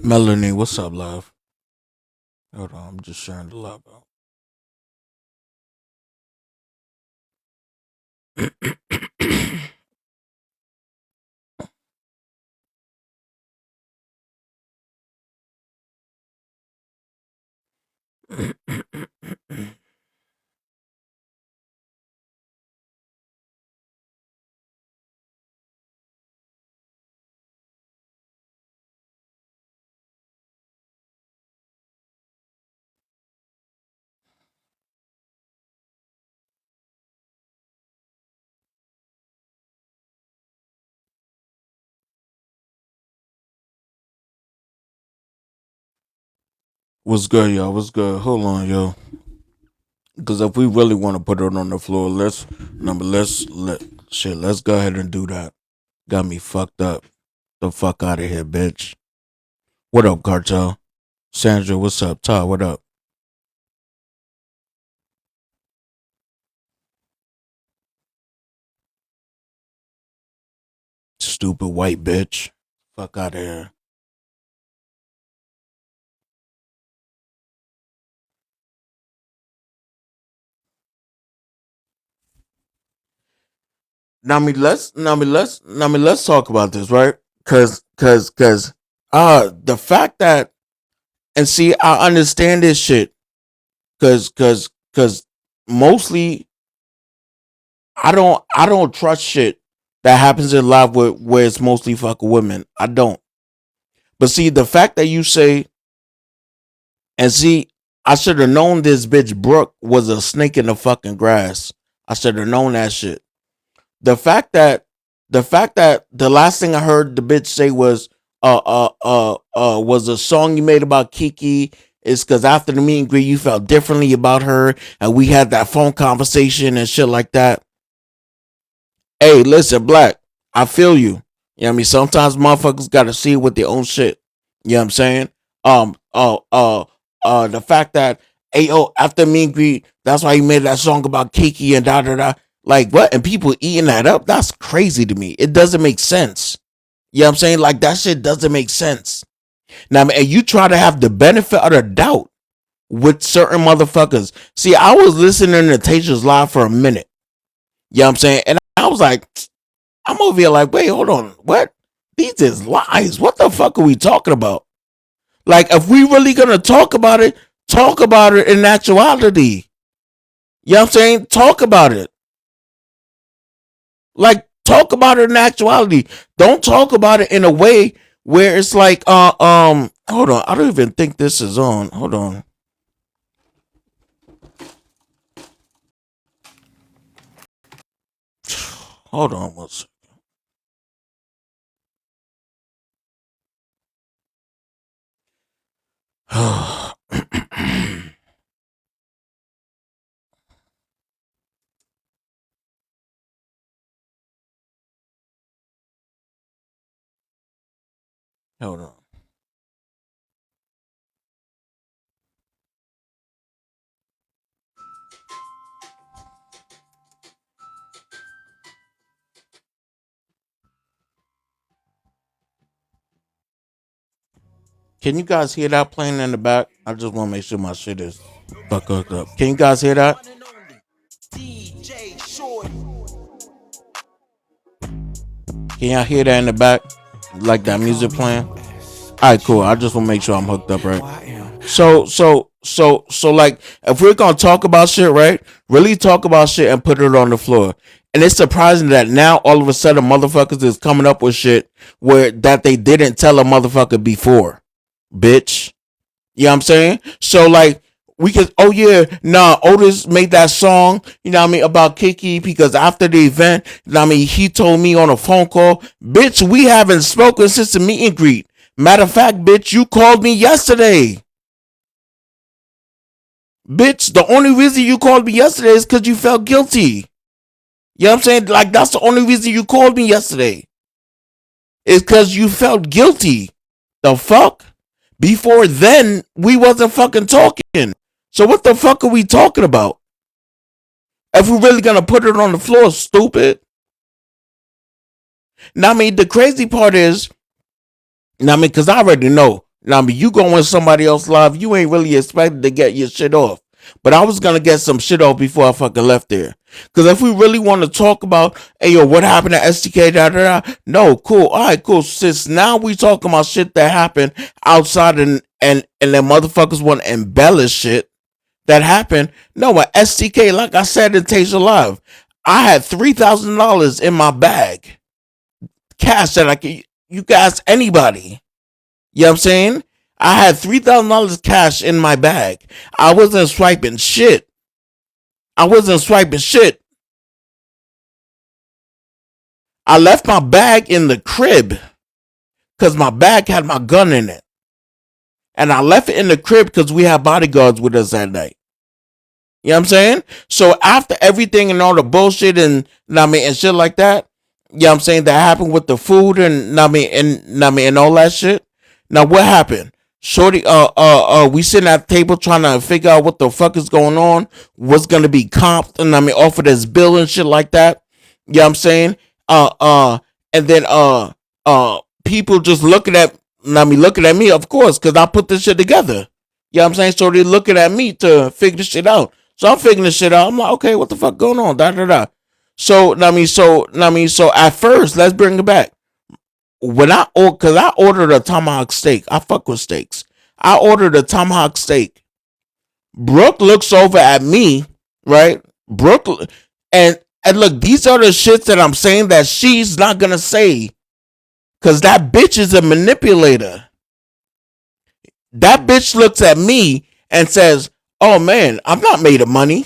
Melanie, what's up, love? Hold on, I'm just sharing the love out. What's good, y'all? What's good? Hold on, yo. Because if we really want to put it on the floor, let's go ahead and do that. Got me fucked up. The fuck out of here, bitch. What up, Kartel? Sandra, what's up? Todd, what up? Stupid white bitch. Fuck out of here. Let's talk about this, right? Cause the fact that, and see, I understand this shit. Cause mostly I don't trust shit that happens in life where it's mostly fucking women. I don't. But see, the fact that you say, and see, I should have known this bitch Brooke was a snake in the fucking grass. I should have known that shit. The fact that the last thing I heard the bitch say was a song you made about Kiki is because after the meet and greet you felt differently about her and we had that phone conversation and shit like that. Hey, listen, Black, I feel you. You know what I mean? Sometimes motherfuckers gotta see it with their own shit. You know what I'm saying? The fact that, hey, yo, after meet and greet, that's why he made that song about Kiki and da da da. Like, what? And people eating that up? That's crazy to me. It doesn't make sense. You know what I'm saying? Like, that shit doesn't make sense. Now, and you try to have the benefit of the doubt with certain motherfuckers. See, I was listening to Tajah's live for a minute. You know what I'm saying? And I was like, I'm over here like, wait, hold on. What? These is lies. What the fuck are we talking about? Like, if we really gonna talk about it in actuality. You know what I'm saying? Talk about it. Like, talk about it in actuality. Don't talk about it in a way where it's like, hold on. I don't even think this is on. Hold on. Hold on one second. Hold on. Can you guys hear that playing in the back? I just want to make sure my shit is fuck hooked up. Can you guys hear that? Can y'all hear that in the back? Like that music playing? Alright, cool. I just want to make sure I'm hooked up right. So, like, if we're gonna talk about shit, right? Really talk about shit and put it on the floor. And it's surprising that now all of a sudden motherfuckers is coming up with shit where that they didn't tell a motherfucker before. Bitch. You know what I'm saying? So like we could, oh yeah, nah, Otis made that song, you know what I mean, about Kiki because after the event, you know what I mean, he told me on a phone call, bitch, we haven't spoken since the meet and greet. Matter of fact, bitch, you called me yesterday. Bitch, the only reason you called me yesterday is because you felt guilty. You know what I'm saying? Like, that's the only reason you called me yesterday. Is because you felt guilty. The fuck? Before then, we wasn't fucking talking. So what the fuck are we talking about? If we're really gonna put it on the floor, stupid. Now, I mean, the crazy part is, now, I mean, because I already know Now, I mean, you go in somebody else's life, you ain't really expected to get your shit off. But I was gonna get some shit off before I fucking left there. Cause if we really want to talk about, hey yo, what happened to STK, no, cool, all right, cool. Since now we talking about shit that happened outside and then motherfuckers want to embellish shit that happened. No, at STK, like I said in Tajah Live, I had $3,000 in my bag, cash that I could, you guys, anybody. You know what I'm saying? I had $3,000 cash in my bag. I wasn't swiping shit. I left my bag in the crib because my bag had my gun in it. And I left it in the crib because we had bodyguards with us that night. You know what I'm saying? So after everything and all the bullshit and and shit like that, you know what I'm saying, that happened with the food and and all that shit. Now what happened? Shorty, we sitting at the table trying to figure out what the fuck is going on, what's gonna be comped, and off of this bill and shit like that. You know what I'm saying? And then people just looking at me, of course, because I put this shit together. You know what I'm saying? So they looking at me to figure this shit out. So I'm figuring this shit out. I'm like, okay, what the fuck going on? So so at first, let's bring it back. When cause I ordered a tomahawk steak. I fuck with steaks. I ordered a tomahawk steak. Brooke looks over at me, right? Brooke, and look, these are the shits that I'm saying that she's not gonna say, cause that bitch is a manipulator. That bitch looks at me and says, "Oh man, I'm not made of money."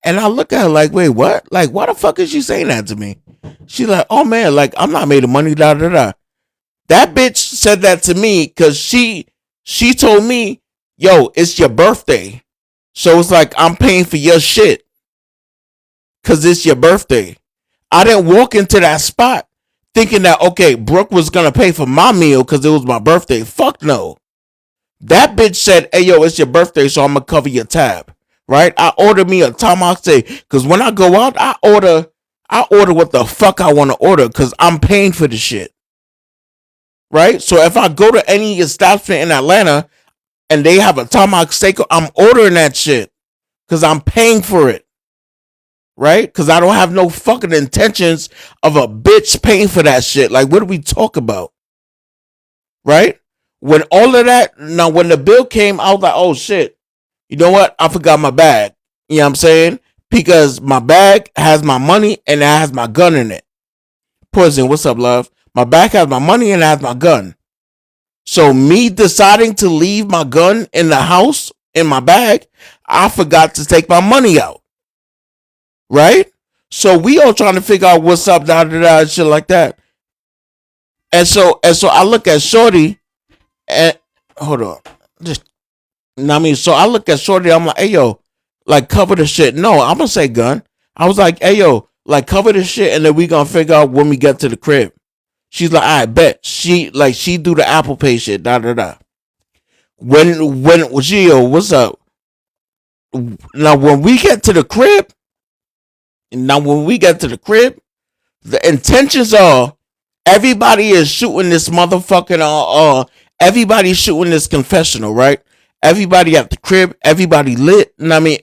And I look at her like, "Wait, what? Like, why the fuck is she saying that to me?" She's like, "Oh man, like I'm not made of money." That bitch said that to me because she told me, "Yo, it's your birthday, so it's like I'm paying for your shit because it's your birthday." I didn't walk into that spot thinking that, okay, Brooke was gonna pay for my meal because it was my birthday. Fuck no. That bitch said, "Hey yo, it's your birthday, so I'm gonna cover your tab." Right? I ordered me a tomahawk steak because when I go out, I order what the fuck I want to order because I'm paying for the shit. Right? So if I go to any establishment in Atlanta and they have a tomahawk steak, I'm ordering that shit because I'm paying for it. Right? Because I don't have no fucking intentions of a bitch paying for that shit. Like, what do we talk about? Right? When all of that, now when the bill came, I was like, oh shit. You know what? I forgot my bag. You know what I'm saying? Because my bag has my money and it has my gun in it. Poison, what's up, love? My bag has my money and it has my gun. So me deciding to leave my gun in the house, in my bag, I forgot to take my money out. Right? So we all trying to figure out what's up, shit like that. And so I look at Shorty and hold on. So I look at Shorty, I'm like, hey yo, like cover the shit. No, I'm gonna say gun. I was like, hey yo, like cover the shit and then we gonna figure out when we get to the crib. She's like, I bet. She do the Apple Pay shit, When Gio, what's up? Now when we get to the crib, the intentions are everybody is shooting this motherfucking everybody's shooting this confessional, right? Everybody at the crib, everybody lit.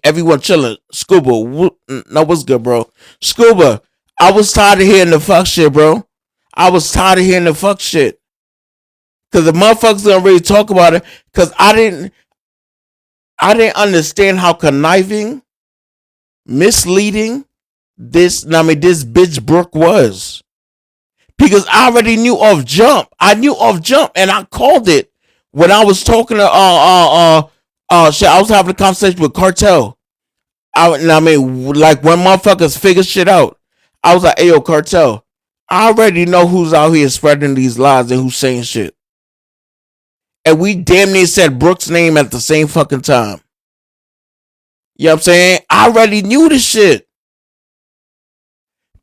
Everyone chilling. Scuba, no, what's good, bro? Scuba, I was tired of hearing the fuck shit, bro. Cause the motherfuckers don't really talk about it. Cause I didn't understand how conniving, misleading this bitch Brooke was. Because I already knew off jump. And I called it. When I was talking to shit, I was having a conversation with Kartel. Like when motherfuckers figure shit out, I was like, "Hey yo, Kartel, I already know who's out here spreading these lies and who's saying shit." And we damn near said Brooke's name at the same fucking time. You know what I'm saying? I already knew this shit.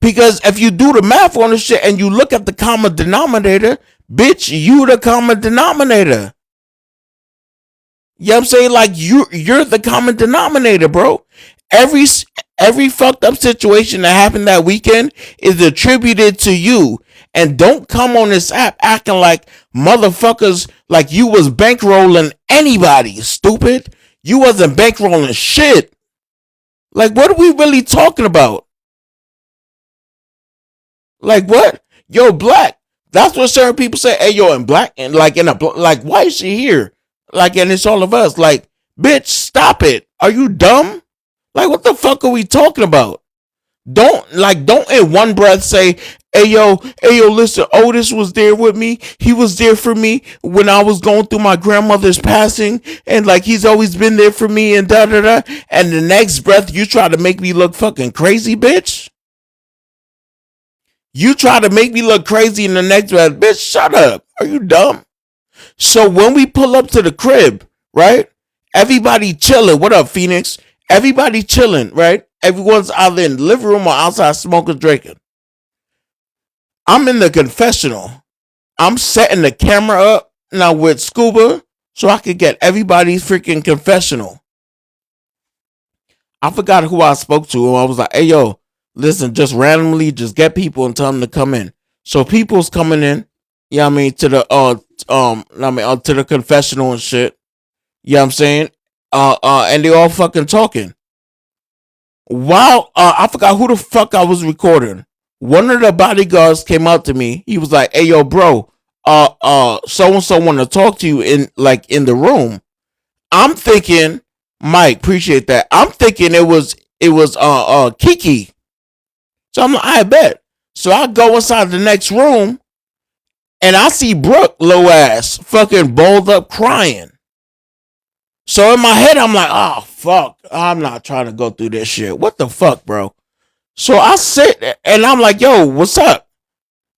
Because if you do the math on this shit and you look at the common denominator, bitch, you the common denominator. You know what I'm saying? Like you're the common denominator, bro. Every every fucked up situation that happened that weekend is attributed to you. And don't come on this app acting like motherfuckers like you was bankrolling anybody, stupid. You wasn't bankrolling shit. Like, what are we really talking about? Like, what? Yo, Black. That's what certain people say. Hey, yo, in Black, and like in a like, why is she here? Like, and it's all of us. Like, bitch, stop it. Are you dumb? Like, what the fuck are we talking about? Don't in one breath say, hey yo, listen, Ottis was there with me. He was there for me when I was going through my grandmother's passing, and like he's always been there for me and da da da. And the next breath you try to make me look fucking crazy, bitch. You try to make me look crazy in the next breath, bitch, shut up. Are you dumb? So when we pull up to the crib, right? Everybody chilling. What up, Phoenix? Everybody chilling, right? Everyone's either in the living room or outside smoking, drinking. I'm in the confessional. I'm setting the camera up now with Scuba so I could get everybody's freaking confessional. I forgot who I spoke to. I was like, hey, yo, listen, just randomly, just get people and tell them to come in. So people's coming in, you know what I mean, to the to the confessional and shit. You know what I'm saying? And they all fucking talking. Wow, I forgot who the fuck I was recording. One of the bodyguards came out to me. He was like, hey, yo, bro, so-and-so want to talk to you in the room. I'm thinking, Mike, appreciate that. I'm thinking it was Kiki. So I'm like, I bet. So I go inside the next room and I see Brooke, low ass, fucking balled up crying. So in my head, I'm like, oh, fuck. I'm not trying to go through this shit. What the fuck, bro? So I sit and I'm like, yo, what's up?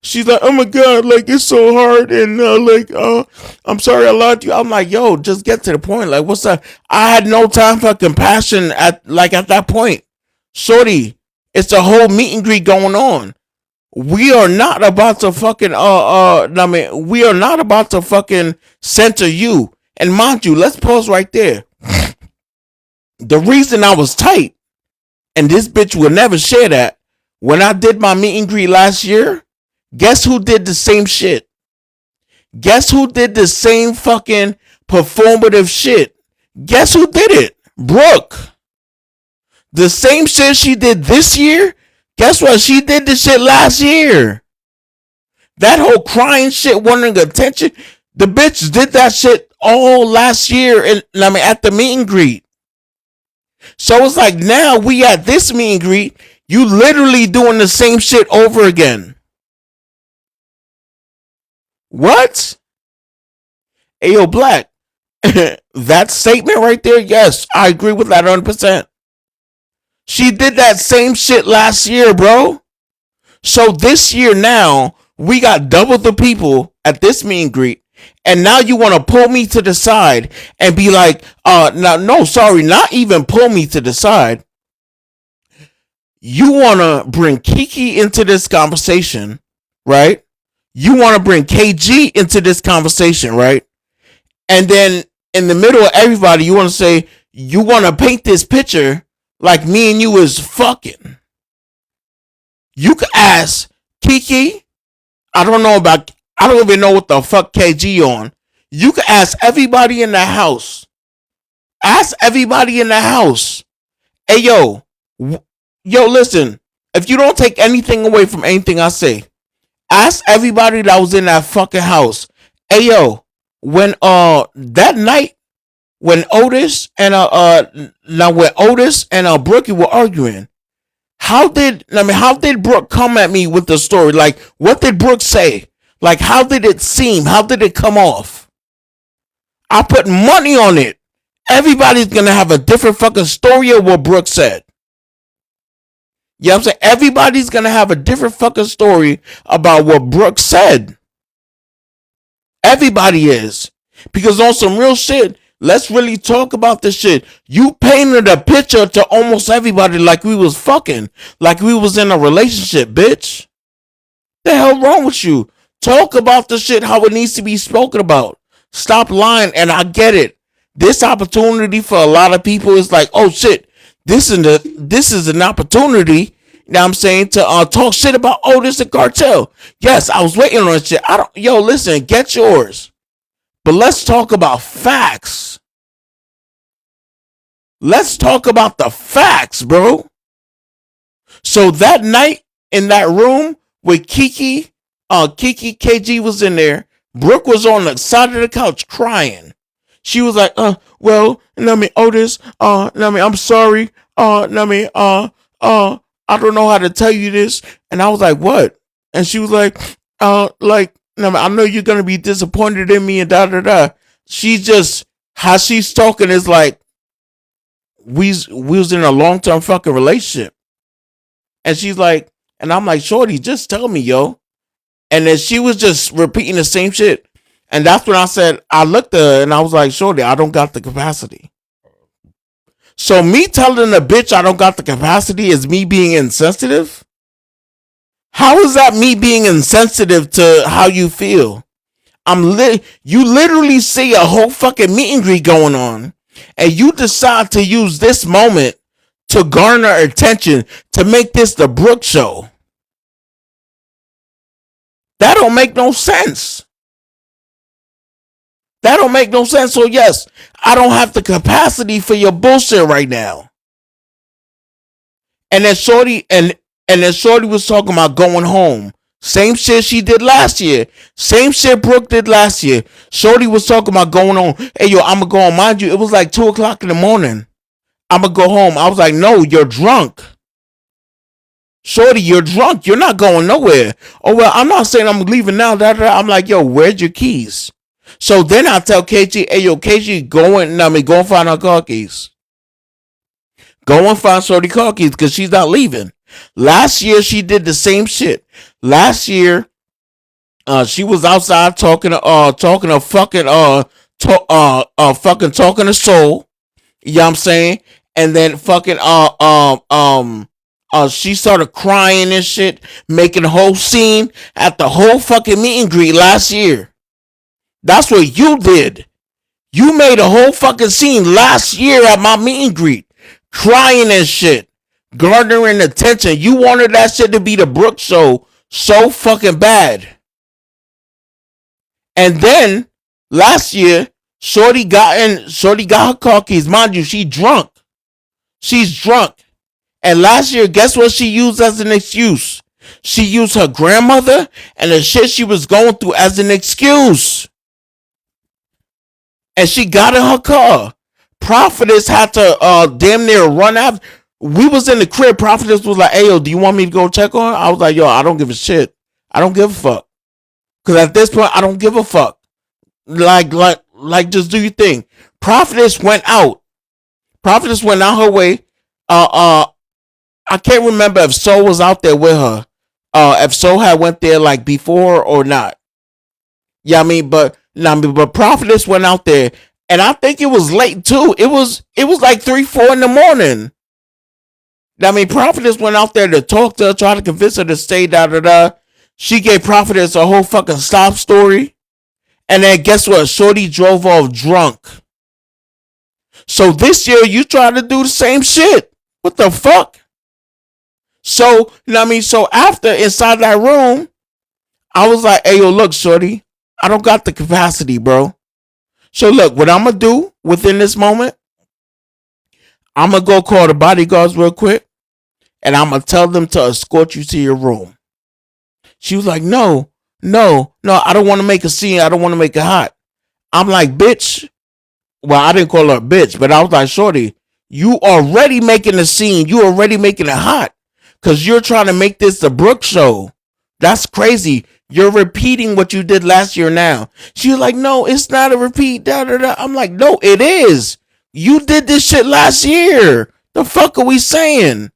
She's like, oh my God, like, it's so hard. And I'm sorry I lied to you. I'm like, yo, just get to the point. Like, what's up? I had no time for compassion at that point. Shorty, it's a whole meet and greet going on. We are not about to fucking, we are not about to fucking center you. And mind you, let's pause right there. The reason I was tight, and this bitch will never share that, when I did my meet and greet last year, guess who did the same shit? Guess who did the same fucking performative shit? Guess who did it? Brooke. The same shit she did this year, guess what? She did the shit last year. That whole crying shit, wanting attention, the bitch did that shit all last year at the meet and greet. So it's like now we at this meet and greet, you literally doing the same shit over again. What? Ayo, Black. That statement right there, yes, I agree with that 100%. She did that same shit last year, bro. So this year now, we got double the people at this meet and greet. And now you want to pull me to the side and be like, no, sorry, not even pull me to the side. You want to bring Kiki into this conversation, right? You want to bring KG into this conversation, right? And then in the middle of everybody, you want to say, you want to paint this picture like me and you is fucking. You could ask Kiki, I don't even know what the fuck KG on. You can ask everybody in the house. Ask everybody in the house. Hey, yo, listen. If you don't take anything away from anything I say, ask everybody that was in that fucking house. Hey, yo, when that night when Otis and Brookie were arguing, how did Brooke come at me with the story? Like, what did Brooke say? Like, how did it seem? How did it come off? I put money on it. Everybody's gonna have a different fucking story of what Brooke said. You know what I'm saying? Everybody's gonna have a different fucking story about what Brooke said. Everybody is. Because on some real shit, let's really talk about this shit. You painted a picture to almost everybody like we was fucking. Like we was in a relationship, bitch. The hell wrong with you? Talk about the shit how it needs to be spoken about. Stop lying, and I get it. This opportunity for a lot of people is like, oh shit, this is an opportunity. Now I'm saying to talk shit about Ottis and Kartel. Yes, I was waiting on shit. Listen, get yours. But let's talk about facts. Let's talk about the facts, bro. So that night in that room with Kiki KG was in there. Brooke was on the side of the couch crying. She was like, Ottis, I'm sorry. I don't know how to tell you this. And I was like, what? And she was like, I know you're going to be disappointed in me and da da da. She just, how she's talking is like, we was in a long-term fucking relationship. And she's like, and I'm like, shorty, just tell me, yo. And then she was just repeating the same shit. And that's when I said, I looked at her and I was like, shorty, I don't got the capacity. So me telling a bitch I don't got the capacity is me being insensitive? How is that me being insensitive to how you feel? You literally see a whole fucking meet and greet going on, and you decide to use this moment to garner attention to make this the Brooke show. That don't make no sense. That don't make no sense. So yes, I don't have the capacity for your bullshit right now. And then Shorty was talking about going home. Same shit she did last year. Same shit Brooke did last year. Shorty was talking about going home. Hey yo, I'ma go home. Mind you, it was like 2:00 in the morning. I'ma go home. I was like, no, you're drunk. Shorty, you're drunk. You're not going nowhere. Oh well, I'm not saying I'm leaving now. I'm like, yo, where's your keys? So then I tell KG, hey yo, KG, go and find her car keys. Go and find Shorty car keys because she's not leaving. Last year she did the same shit. Last year, she was outside talking to Soul. You know what I'm saying? And then she started crying and shit, making a whole scene at the whole fucking meet and greet last year. That's what you did. You made a whole fucking scene last year at my meet and greet, crying and shit, garnering attention. You wanted that shit to be the Brooke show so fucking bad. And then last year, Shorty got her car keys. Mind you, she's drunk. And last year, guess what she used as an excuse? She used her grandmother and the shit she was going through as an excuse. And she got in her car. Prophetess had to damn near run after. We was in the crib. Prophetess was like, hey, yo, do you want me to go check on her? I was like, yo, I don't give a shit. I don't give a fuck. Because at this point, I don't give a fuck. Like, just do your thing. Prophetess went out her way. I can't remember if Soul was out there with her. If Soul had went there like before or not. Yeah, but Prophetess went out there, and I think it was late too. It was like 3-4 in the morning. Prophetess went out there to talk to her, try to convince her to stay. She gave Prophetess a whole fucking sob story, and then guess what? Shorty drove off drunk. So this year you try to do the same shit. What the fuck? So so after inside that room, I was like, hey yo, look, Shorty, I don't got the capacity, bro. So look, what I'm gonna do within this moment, I'm gonna go call the bodyguards real quick, and I'm gonna tell them to escort you to your room. She was like, no, I don't want to make a scene. I don't want to make it hot. I'm like, bitch. Well, I didn't call her a bitch, but I was like, Shorty, you already making a scene. You already making it hot because you're trying to make this the Brooke show. That's crazy. You're repeating what you did last year now. She was like, no, it's not a repeat. I'm like, no, it is. You did this shit last year. The fuck are we saying?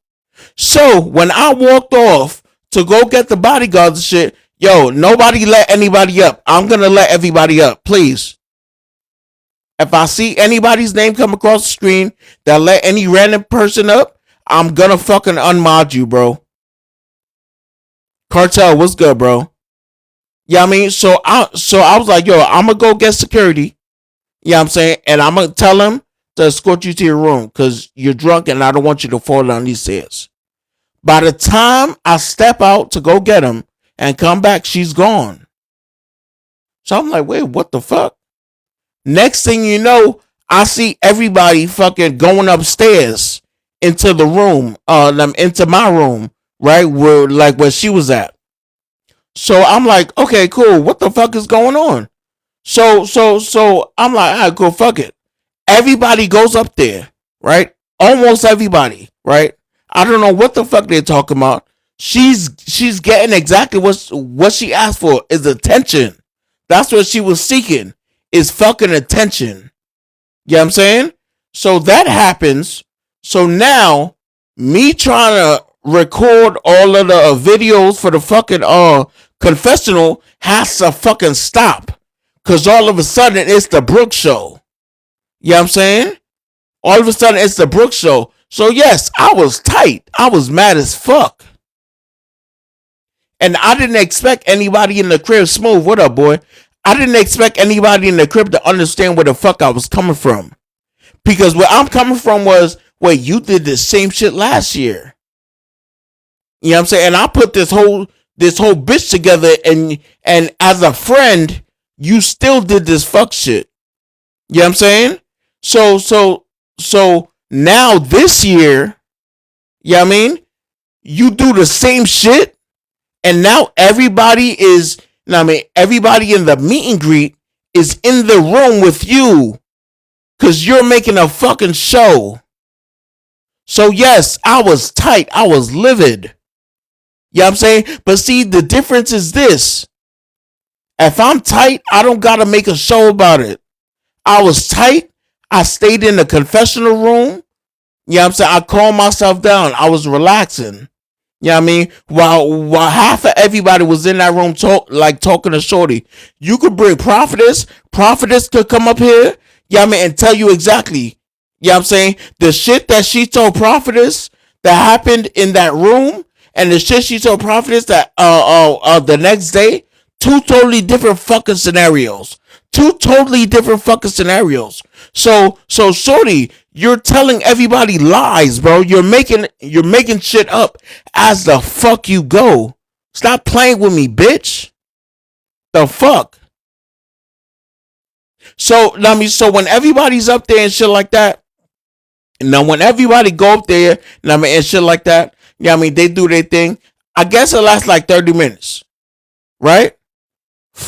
So when I walked off to go get the bodyguards and shit, yo, nobody let anybody up. I'm going to let everybody up, please. If I see anybody's name come across the screen that let any random person up, I'm going to fucking unmod you, bro. Kartel, what's good, bro? Yeah, so I was like, yo, I'm going to go get security. Yeah, I'm saying, and I'm going to tell him to escort you to your room because you're drunk and I don't want you to fall down these stairs. By the time I step out to go get him and come back, she's gone. So I'm like, wait, what the fuck? Next thing you know, I see everybody fucking going upstairs into the room, into my room, right? Where she was at. So I'm like, okay, cool. What the fuck is going on? So I'm like, all right, cool, fuck it. Everybody goes up there, right? Almost everybody, right? I don't know what the fuck they're talking about. She's getting exactly what she asked for is attention. That's what she was seeking, is fucking attention. You know what I'm saying? So that happens. So now, me trying to record all of the videos for the fucking confessional has to fucking stop. Because all of a sudden, it's the Brooke show. You know what I'm saying? All of a sudden, it's the Brooke show. So yes, I was tight. I was mad as fuck. And I didn't expect anybody in the crib, Smooth, what up, boy? I didn't expect anybody in the crib to understand where the fuck I was coming from. Because where I'm coming from was, wait, you did the same shit last year. You know what I'm saying? And I put this whole bitch together, and as a friend, you still did this fuck shit. You know what I'm saying? So now this year, you know what I mean? You do the same shit, and now everybody is, you know what I mean, everybody in the meet and greet is in the room with you because you're making a fucking show. So yes, I was tight. I was livid. You know what I'm saying? But see, the difference is this. If I'm tight, I don't got to make a show about it. I was tight. I stayed in the confessional room. You know what I'm saying? I calmed myself down. I was relaxing. You know what I mean? While half of everybody was in that room talking to Shorty. You could bring Prophetess. Prophetess could come up here. You know what I mean? And tell you exactly. You know what I'm saying? The shit that she told Prophetess that happened in that room, and the shit she told Prophetess that the next day, two totally different fucking scenarios. Two totally different fucking scenarios. So Shorty, you're telling everybody lies, bro. You're making shit up as the fuck you go. Stop playing with me, bitch. The fuck? So when everybody's up there and shit like that, now when everybody go up there, and shit like that, you know what I mean, they do their thing. I guess it lasts like 30 minutes. Right?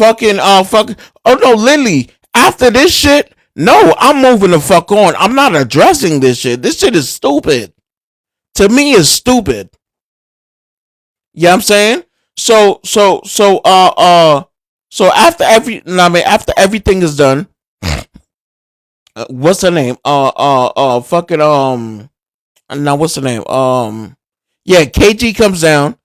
Oh no, Lily, after this shit, no, I'm moving the fuck on. I'm not addressing this shit. This shit is stupid. To me, it's stupid. You know what I'm saying? So after everything is done, what's her name? What's the name? Yeah, KG comes down.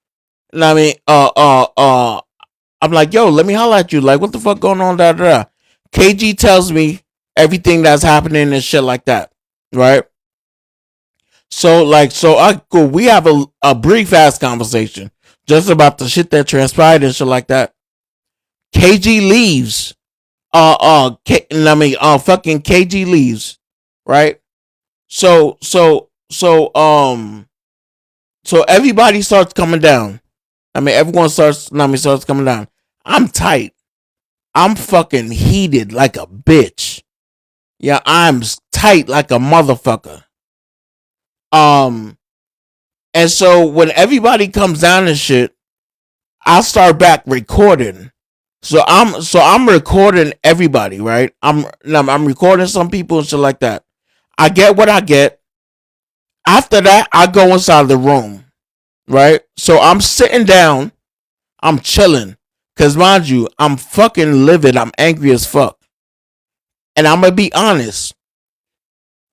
I'm like, yo, let me holler at you. Like, what the fuck going on? KG tells me everything that's happening and shit like that. Right? So we have a brief ass conversation just about the shit that transpired and shit like that. KG leaves. Fucking KG leaves. Right? So everybody starts coming down. Everyone starts coming down. I'm tight. I'm fucking heated like a bitch. Yeah, I'm tight like a motherfucker. And so when everybody comes down and shit, I start back recording. So I'm recording everybody, right? I'm recording some people and shit like that. I get what I get. After that, I go inside the room. Right? So I'm sitting down. I'm chilling. Because mind you, I'm fucking livid. I'm angry as fuck. And I'm going to be honest.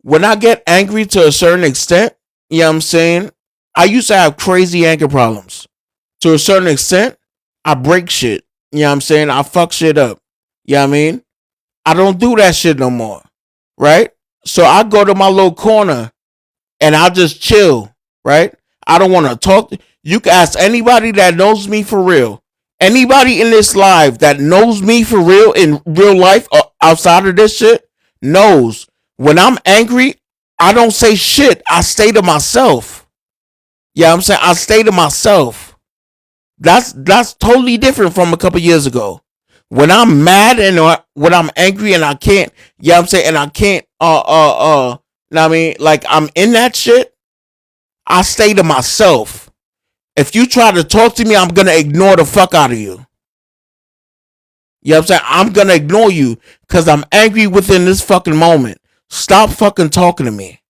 When I get angry to a certain extent, you know what I'm saying? I used to have crazy anger problems. To a certain extent, I break shit. You know what I'm saying? I fuck shit up. You know what I mean? I don't do that shit no more. Right? So I go to my little corner and I just chill. Right? I don't want to talk. You can ask anybody that knows me for real. Anybody in this live that knows me for real in real life outside of this shit knows When I'm angry, I don't say shit. I stay to myself. Yeah, I'm saying I stay to myself. That's totally different from a couple years ago. When I'm mad and when I'm angry and I can't, yeah, I'm saying, and I can't, I mean, like I'm in that shit, I stay to myself. If you try to talk to me, I'm gonna ignore the fuck out of you. You know what I'm saying? I'm gonna ignore you because I'm angry within this fucking moment. Stop fucking talking to me.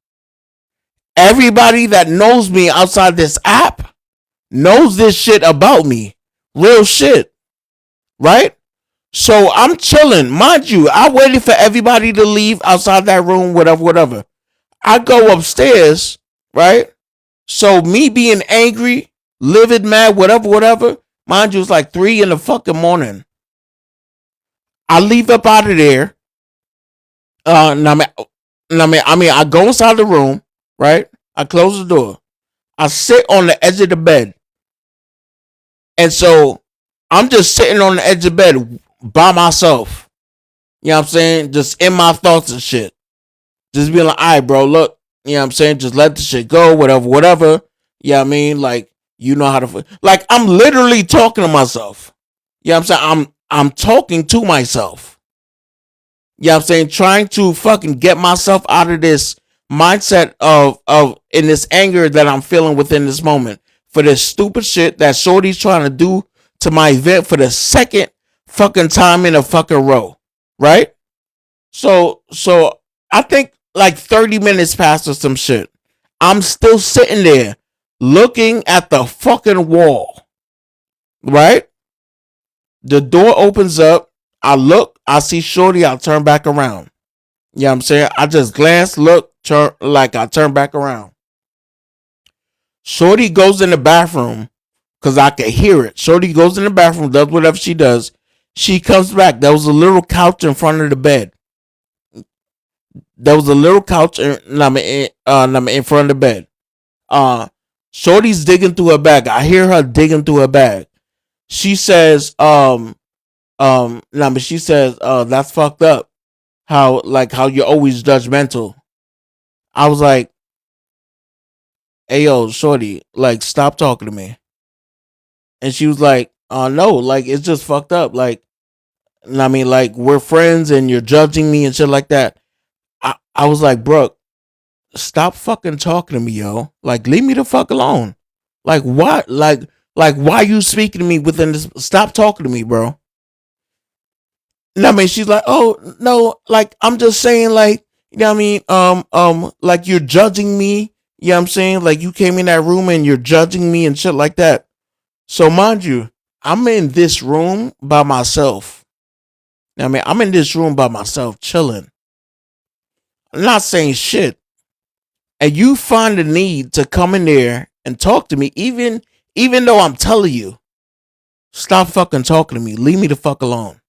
Everybody that knows me outside this app knows this shit about me. Real shit. Right? So I'm chilling. Mind you, I waited for everybody to leave outside that room, whatever. I go upstairs, right? So me being angry, livid, mad, whatever. Mind you, it's like 3 in the fucking morning. I leave up out of there. I go inside the room, right? I close the door. I sit on the edge of the bed. And so I'm just sitting on the edge of the bed by myself. You know what I'm saying? Just in my thoughts and shit. Just being like, all right, bro, look. You know what I'm saying? Just let the shit go, whatever. You know what I mean? Like, you know how to... Like, I'm literally talking to myself. You know what I'm saying? I'm talking to myself. You know what I'm saying? Trying to fucking get myself out of this mindset of in this anger that I'm feeling within this moment for this stupid shit that Shorty's trying to do to my event for the second fucking time in a fucking row. Right? So I think like 30 minutes passed or some shit. I'm still sitting there looking at the fucking wall. Right? The door opens up. I look. I see Shorty. I turn back around. You know what I'm saying? I just glance, look, turn, like I turn back around. Shorty goes in the bathroom because I can hear it. Shorty goes in the bathroom, does whatever she does. She comes back. There was a little couch in front of the bed. There was a little couch in front of the bed. Shorty's digging through her bag. I hear her digging through her bag. She says, she says, that's fucked up. How you're always judgmental. I was like, hey yo, Shorty, like stop talking to me. And she was like, no, like it's just fucked up. Like, like we're friends and you're judging me and shit like that. I was like, Brooke, stop fucking talking to me, yo. Like, leave me the fuck alone. Like, what? Like why you speaking to me within this? Stop talking to me, bro. She's like, oh no, like I'm just saying, like, you know what I mean? Like you're judging me. You know what I'm saying? Like you came in that room and you're judging me and shit like that. So mind you, I'm in this room by myself. I'm in this room by myself, chilling. I'm not saying shit. And you find the need to come in there and talk to me, even though I'm telling you, stop fucking talking to me. Leave me the fuck alone.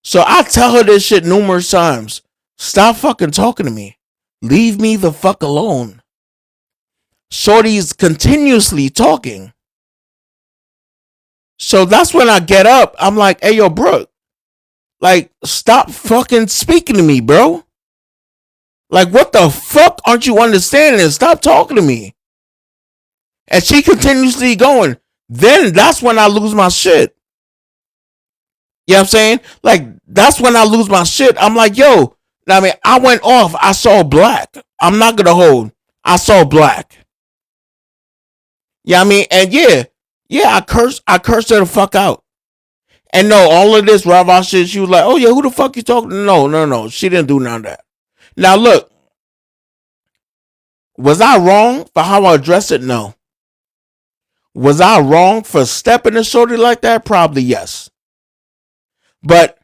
So I tell her this shit numerous times. Stop fucking talking to me. Leave me the fuck alone. Shorty's continuously talking. So that's when I get up. I'm like, hey, yo, Brooke. Like, stop fucking speaking to me, bro. Like, what the fuck aren't you understanding? Stop talking to me. And she continuously going. Then that's when I lose my shit. You know what I'm saying? Like, that's when I lose my shit. I'm like, yo, I went off. I saw black. I'm not going to hold. I saw black. Yeah, and yeah, I cursed her the fuck out. And no, all of this rah-rah shit, she was like, oh yeah, who the fuck you talking to? No. She didn't do none of that. Now look, was I wrong for how I addressed it? No. Was I wrong for stepping to Shorty like that? Probably yes. But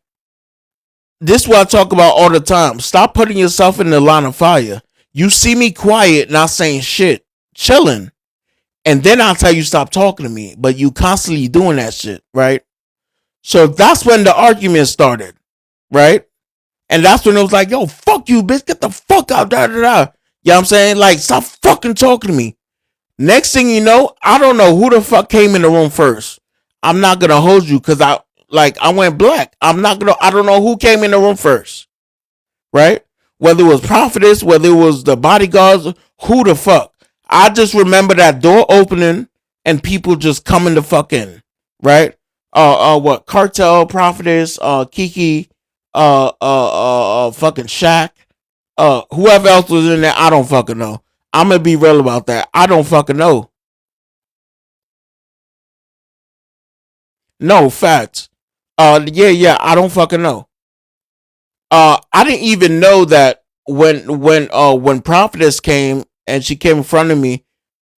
this is what I talk about all the time. Stop putting yourself in the line of fire. You see me quiet, not saying shit, chilling. And then I'll tell you stop talking to me. But you constantly doing that shit, right? So that's when the argument started, right? And that's when it was like, yo, fuck you, bitch. Get the fuck out, da da da. You know what I'm saying? Like, stop fucking talking to me. Next thing you know, I don't know who the fuck came in the room first. I'm not gonna hold you because I went black. I don't know who came in the room first. Right? Whether it was Prophetess, whether it was the bodyguards, who the fuck? I just remember that door opening and people just coming to fuck in, right? What Kartel, Prophetess, Kiki, fucking Shaq, whoever else was in there, I don't fucking know. I'm gonna be real about that. I don't fucking know. No facts. Yeah, I don't fucking know. I didn't even know that when Prophetess came and she came in front of me,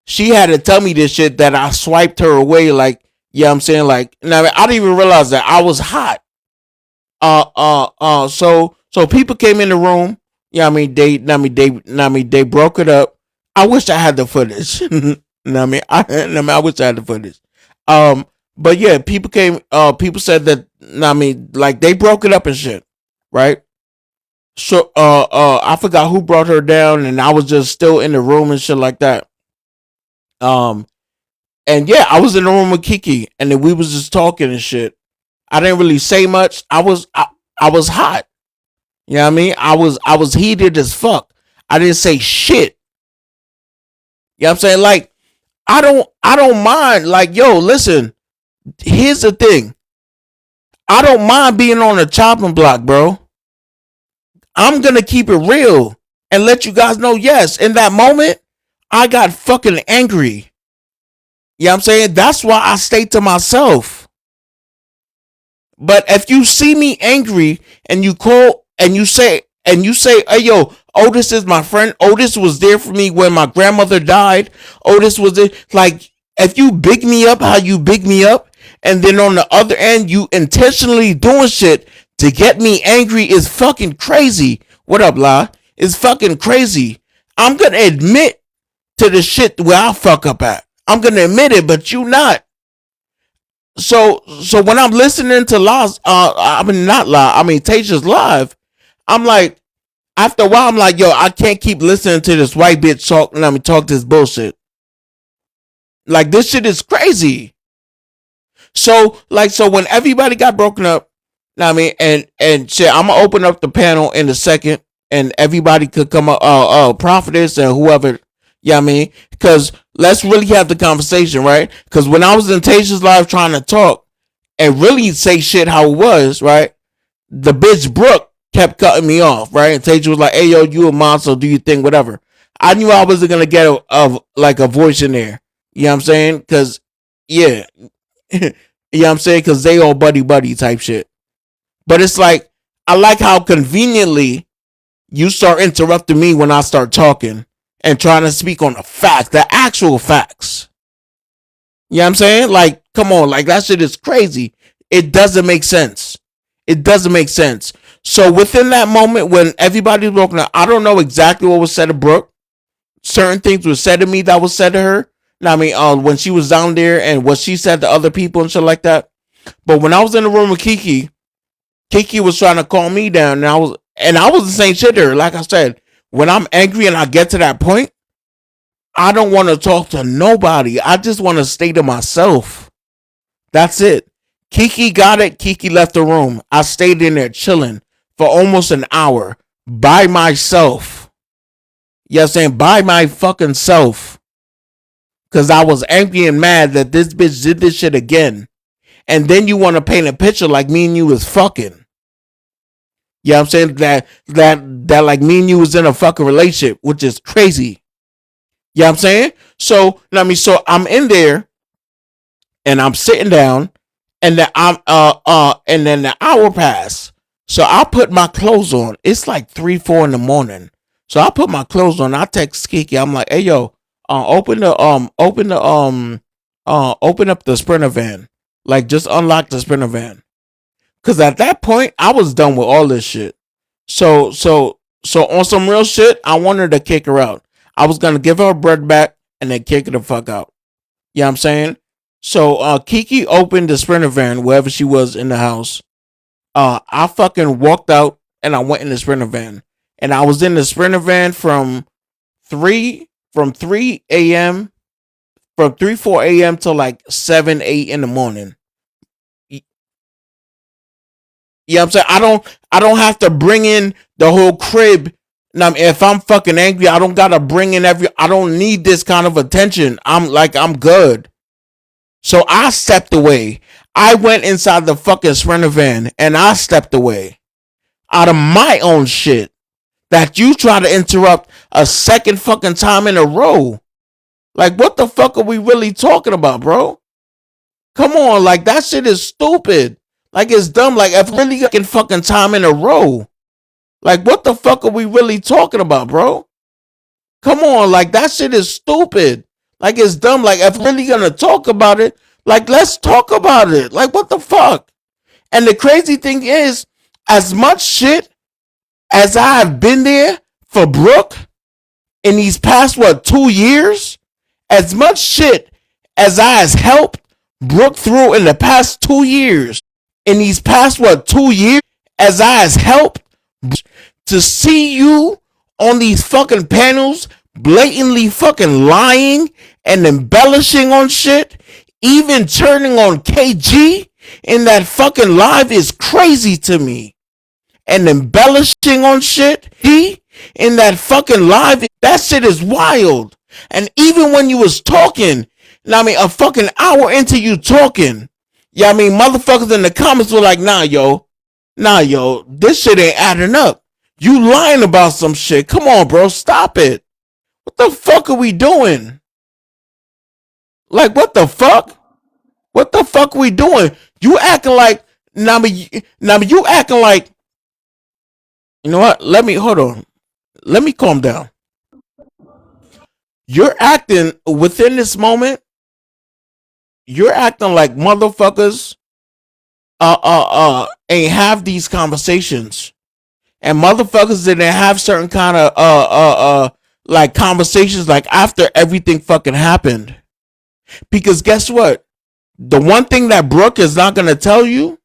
she had to tell me this shit that I swiped her away. Like, yeah, I'm saying like, now I didn't even realize that I was hot. So people came in the room. Yeah, they broke it up. I wish I had the footage. I wish I had the footage. Um, but yeah, people came. People said that. Like they broke it up and shit, right? So, I forgot who brought her down, and I was just still in the room and shit like that. Um, and yeah, I was in the room with Kiki, and then we was just talking and shit. I didn't really say much. I was hot. You know what I mean? I was heated as fuck. I didn't say shit. You know what I'm saying? Like, I don't mind. Like, yo, listen, here's the thing. I don't mind being on the chopping block, bro. I'm gonna keep it real and let you guys know, yes, in that moment, I got fucking angry. You know what I'm saying? That's why I stayed to myself. But if you see me angry and you call and you say, hey yo, Otis is my friend. Otis was there for me when my grandmother died. Otis was there. Like, if you big me up how you big me up, and then on the other end you intentionally doing shit to get me angry is fucking crazy. What up, La? It's fucking crazy. I'm gonna admit to the shit where I fuck up at. I'm gonna admit it, but you not. So when I'm listening to La's, I mean not La, I mean Tajah's live, I'm like, after a while, I'm like, yo, I can't keep listening to this white bitch talk. Talk this bullshit. Like, this shit is crazy. So when everybody got broken up, and shit, I'm gonna open up the panel in a second, and everybody could come up, Prophetess and whoever. Yeah, because let's really have the conversation, right? Because when I was in Tajah's live trying to talk and really say shit how it was, right? The bitch Brooke kept cutting me off, right? And Tajah was like, "Hey yo, you a monster? Do you think whatever?" I knew I wasn't gonna get like a voice in there. You know what I'm saying? Because yeah, you know what I'm saying? Because they all buddy buddy type shit. But it's like, I like how conveniently you start interrupting me when I start talking and trying to speak on the facts, the actual facts. You know what I'm saying? Like, come on, like that shit is crazy. It doesn't make sense. It doesn't make sense. So within that moment when everybody's broken up, I don't know exactly what was said to Brooke. Certain things were said to me that was said to her. When she was down there and what she said to other people and shit like that. But when I was in the room with Kiki, Kiki was trying to calm me down, and I wasn't saying shit to her. Like I said, when I'm angry and I get to that point, I don't want to talk to nobody. I just want to stay to myself. That's it. Kiki got it. Kiki left the room. I stayed in there chilling for almost an hour by myself. You know what I'm saying? By my fucking self. Because I was angry and mad that this bitch did this shit again. And then you want to paint a picture like me and you was fucking. You know what I'm saying? That like me and you was in a fucking relationship, which is crazy. You know what I'm saying? So I'm in there and I'm sitting down, and then and then the hour passed. So I put my clothes on. It's like 3-4 in the morning. So I put my clothes on. I text Kiki. I'm like, hey yo, open up the Sprinter van. Like, just unlock the Sprinter van. Cause at that point I was done with all this shit. So on some real shit, I wanted to kick her out. I was gonna give her bread back and then kick her the fuck out. You know what I'm saying? So Kiki opened the Sprinter van wherever she was in the house. I fucking walked out and I went in the Sprinter van. And I was in the Sprinter van from 3 a.m. from 4 a.m. till like 7, 8 in the morning. You know what I'm saying? I don't have to bring in the whole crib Now, if I'm fucking angry, I don't gotta bring in I don't need this kind of attention. I'm good. So I stepped away. I went inside the fucking Sprinter van and I stepped away out of my own shit that you try to interrupt a second fucking time in a row. Like, what the fuck are we really talking about, bro? Come on, like, that shit is stupid. Like, it's dumb. Like, if really fucking time in a row. Like, what the fuck are we really talking about, bro? Come on, like, that shit is stupid. Like, it's dumb. Like, if really gonna talk about it, like, let's talk about it. Like, what the fuck? And the crazy thing is, as much shit as I have been there for Brooke in these past, 2 years, as much shit as I has helped Brooke through in the past 2 years, in these past, 2 years, as I has helped to see you on these fucking panels blatantly fucking lying and embellishing on shit, even turning on KG in that fucking live is crazy to me. And embellishing on shit, he in that fucking live, that shit is wild. And even when you was talking, I mean, a fucking hour into you talking, yeah, I mean, motherfuckers in the comments were like, nah, yo, this shit ain't adding up. You lying about some shit. Come on, bro, stop it. What the fuck are we doing? Like, what the fuck? What the fuck are we doing? You acting like, you acting like, you know what? Hold on. Let me calm down. You're acting within this moment. You're acting like motherfuckers ain't have these conversations. And motherfuckers didn't have certain kind of like conversations like after everything fucking happened. Because guess what? The one thing that Brooke is not gonna tell you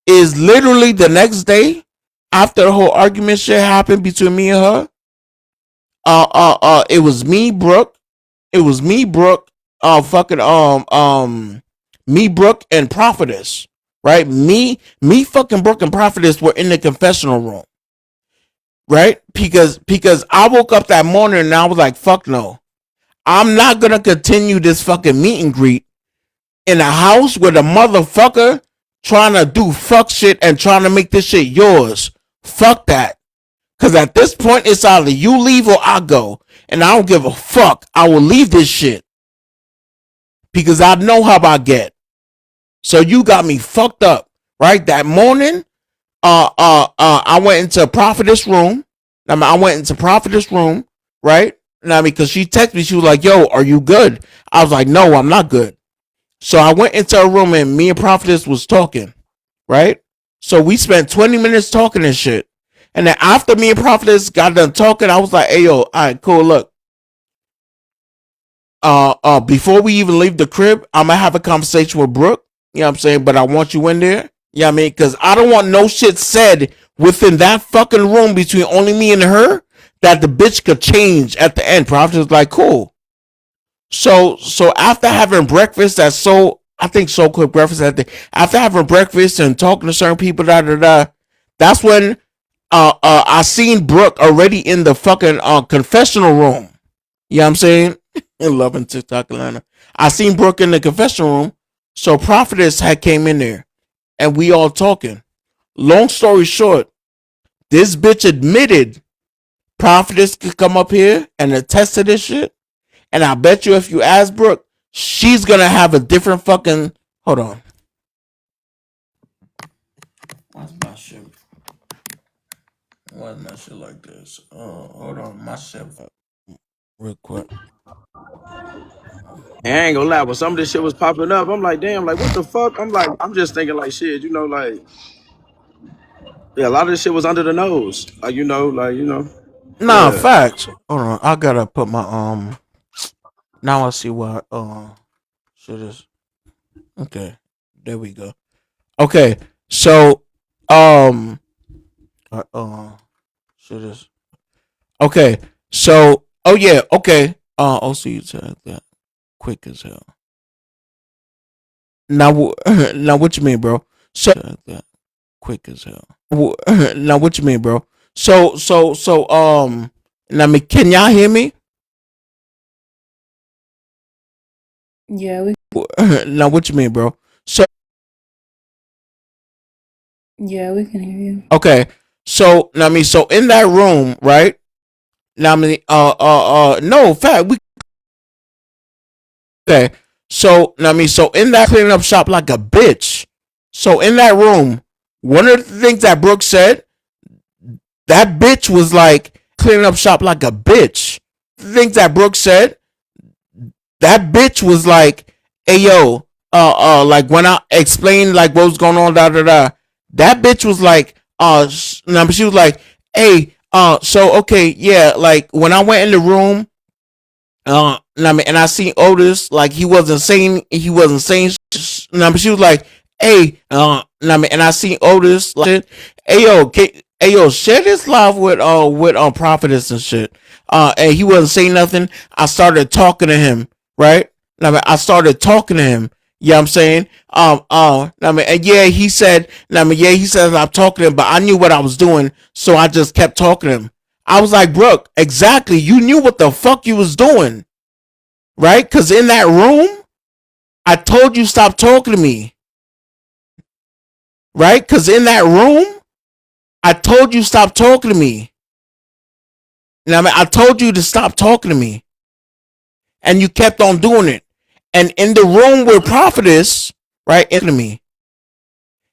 is literally the next day after the whole argument shit happened between me and her. It was me, Brooke. It was me, Brooke. Me, Brooke, and Prophetess. Right? Me, fucking Brooke and Prophetess were in the confessional room. Right? Because I woke up that morning and I was like, fuck no. I'm not gonna continue this fucking meet and greet in a house with a motherfucker trying to do fuck shit and trying to make this shit yours. Fuck that. Cause at this point it's either you leave or I go. And I don't give a fuck. I will leave this shit. Because I know how I get. So you got me fucked up. Right? That morning, I went into Prophetess room. Right? Now, because she texted me, she was like, yo, are you good? I was like, no, I'm not good. So I went into a room and me and Prophetess was talking. Right? So we spent 20 minutes talking and shit. And then after me and Prophetess got done talking, I was like, hey, yo, all right, cool, look. Before we even leave the crib, I'm going to have a conversation with Brooke. You know what I'm saying? But I want you in there. You know what I mean? Because I don't want no shit said within that fucking room between only me and her that the bitch could change at the end. Prophetess was like, cool. So after having breakfast at I think So Quick breakfast at after having breakfast and talking to certain people, that's when I seen Brooke already in the fucking confessional room. You know what I'm saying? In Love and TikTok Atlanta. I seen Brooke in the confessional room. So Prophetess had came in there and we all talking. Long story short, this bitch admitted Prophetess could come up here and attest to this shit. And I bet you if you ask Brooke, she's gonna have a different fucking. Hold on. Why's my shit? Why's my shit like this? Hold on, my shit. Real quick. And I ain't gonna lie, when some of this shit was popping up, I'm like, damn, like what the fuck? I'm just thinking like shit, like yeah, a lot of this shit was under the nose. Nah, Yeah. facts. Hold on, I gotta put my. Now I see what shit is. Okay, there we go. Okay, so shit is. Okay, so yeah, okay. OC said that quick as hell. Now, now what you mean, bro? So that quick as hell. Now what you mean, bro? So can y'all hear me? Yeah, we Now, what you mean, bro? So, yeah, we can hear you. okay. So, so in that room, right? No, fact, we, okay. So, so in that cleaning up shop like a bitch. So, in that room, one of the things that Brooke said, that bitch was like cleaning up shop like a bitch. The things that Brooke said, that bitch was like, hey yo, like when I explained like what was going on, that bitch was like, she was like, hey, so okay, yeah, like when I went in the room, and I seen Ottis, like he wasn't saying, she was like, hey, and I seen Ottis, like, hey yo, share this live with Prophetess and shit, and he wasn't saying nothing. I started talking to him, right? I started talking to him. Yeah, I'm saying, and yeah, he said, he said I'm talking to him, but I knew what I was doing, so I just kept talking to him. I was like, Brooke, exactly. You knew what the fuck you was doing, right? Because in that room, I told you stop talking to me, right? Because in that room, I told you stop talking to me. I told you to stop talking to me, and you kept on doing it. And in the room where Prophetess, right, into me,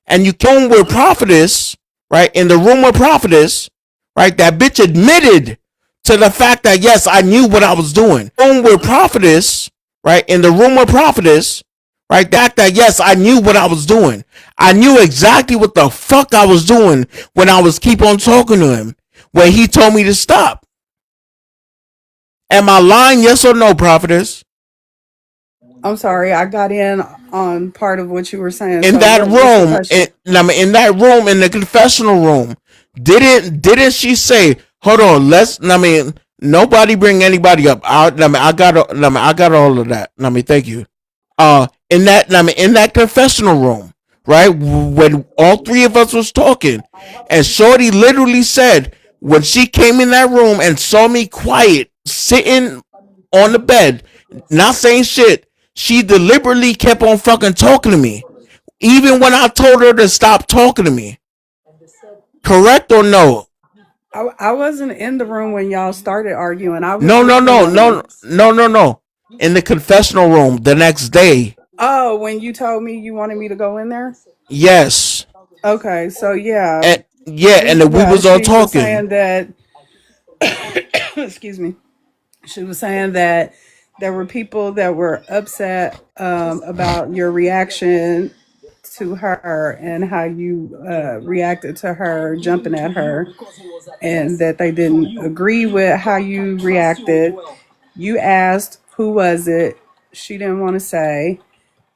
and you came where Prophetess, right, in the room where Prophetess, right, that bitch admitted to the fact that yes, I knew what I was doing. Room where Prophetess, right, in the room where Prophetess, right, that yes, I knew what I was doing. I knew exactly what the fuck I was doing when I was keep on talking to him when he told me to stop. Am I lying? Yes or no, Prophetess? I'm sorry, I got in on part of what you were saying. In So that what's the room, question? in that room, in the confessional room, didn't she say, hold on, nobody bring anybody up. I got all of that. Thank you. In that confessional room, right, when all three of us was talking, and Shorty literally said when she came in that room and saw me quiet sitting on the bed, not saying shit, she deliberately kept on fucking talking to me, even when I told her to stop talking to me. Correct or no? I wasn't in the room when y'all started arguing. I was No, no, with no, him. no, no, no, no. In the confessional room the next day. Oh, when you told me you wanted me to go in there? Yes. Okay, so yeah, And yeah, and then we was all she was talking. saying that, excuse me, she was saying that there were people that were upset about your reaction to her and how you reacted to her jumping at her, and that they didn't agree with how you reacted. You asked who was it. She didn't want to say,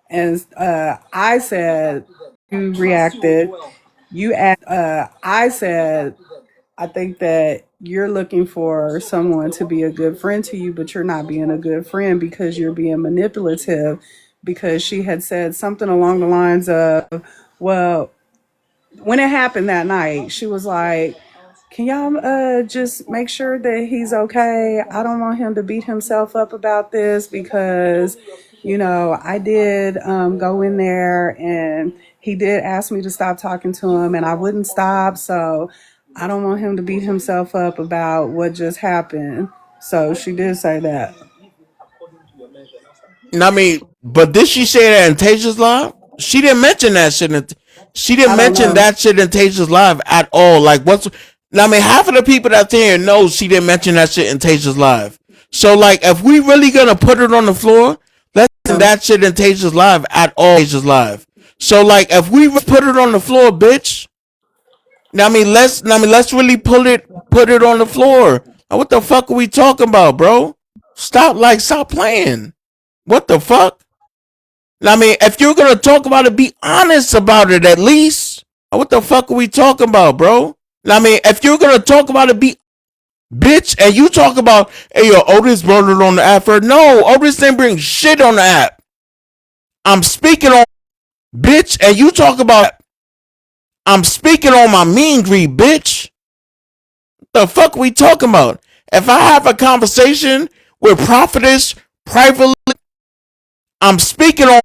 and I said you reacted. You asked. I said I think that you're looking for someone to be a good friend to you, but you're not being a good friend because you're being manipulative. Because she had said something along the lines of, well, when it happened that night, she was like, can y'all just make sure that he's okay? I don't want him to beat himself up about this because, I did go in there and he did ask me to stop talking to him and I wouldn't stop. So I don't want him to beat himself up about what just happened. So she did say that. But did she say that in Tasha's live? She didn't mention that shit. She didn't I don't mention know. that shit in Tasha's live at all. Like, what's? Half of the people that's here knows she didn't mention that shit in Tasha's live. So, like, if we really gonna put it on the floor, let's mention that shit in Tasha's live at all. Tasha's live. So, like, if we put it on the floor, bitch. Let's really put it on the floor. What the fuck are we talking about, bro? Stop playing. What the fuck? If you're gonna talk about it, be honest about it at least. What the fuck are we talking about, bro? If you're gonna talk about it, be bitch, and you talk about, hey yo, Otis brought it on the app first. No, Otis didn't bring shit on the app. I'm speaking on bitch, and you talk about I'm speaking on my mean greed, bitch. What the fuck are we talking about? If I have a conversation with Prophetess privately, I'm speaking on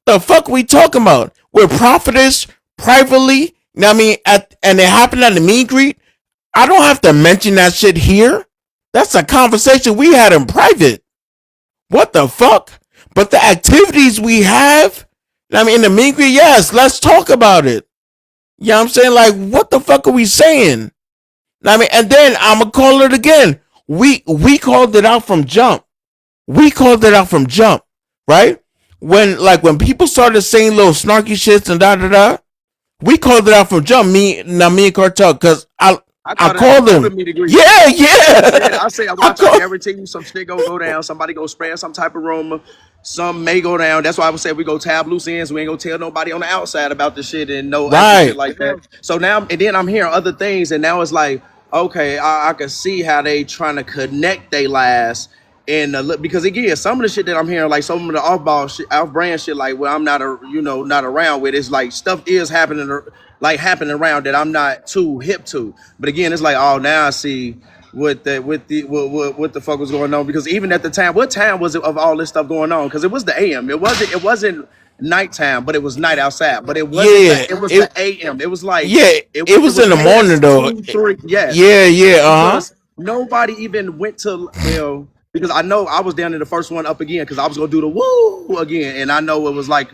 the fuck we talking about. With Prophetess privately, you know what I mean? And it happened at the meet and greet. I don't have to mention that shit here. That's a conversation we had in private. What the fuck? But the activities we have, I mean, in the meet and greet, yes, let's talk about it. You know what I'm saying? Like, what the fuck are we saying? I mean, and then I'm gonna call it again. We called it out from jump. We called it out from jump, right? When people started saying little snarky shits and da da da, we called it out from jump. Me and Kartel, because I called them. Yeah, yeah. I say, I guarantee you some shit go down. Somebody go spray some type of rumor. Some may go down. That's why I would say we go tab loose ends. We ain't gonna tell nobody on the outside about the shit and no extra shit like that. So now, and then I'm hearing other things, and now it's like, okay, I can see how they trying to connect they lies. And because again, some of the shit that I'm hearing, like some of the off-brand shit, like I'm not not around with, it's like stuff is happening around that I'm not too hip to. But again, it's like, oh, now I see what the fuck was going on. Because even at the time, what time was it of all this stuff going on? Because it was the AM. It wasn't nighttime, but it was night outside. But it wasn't. Yeah, it was the AM. It was like it was in the morning though. 2, 3, yes. Yeah. Nobody even went to because I know I was down in the first one up again because I was gonna do the woo again, and I know it was like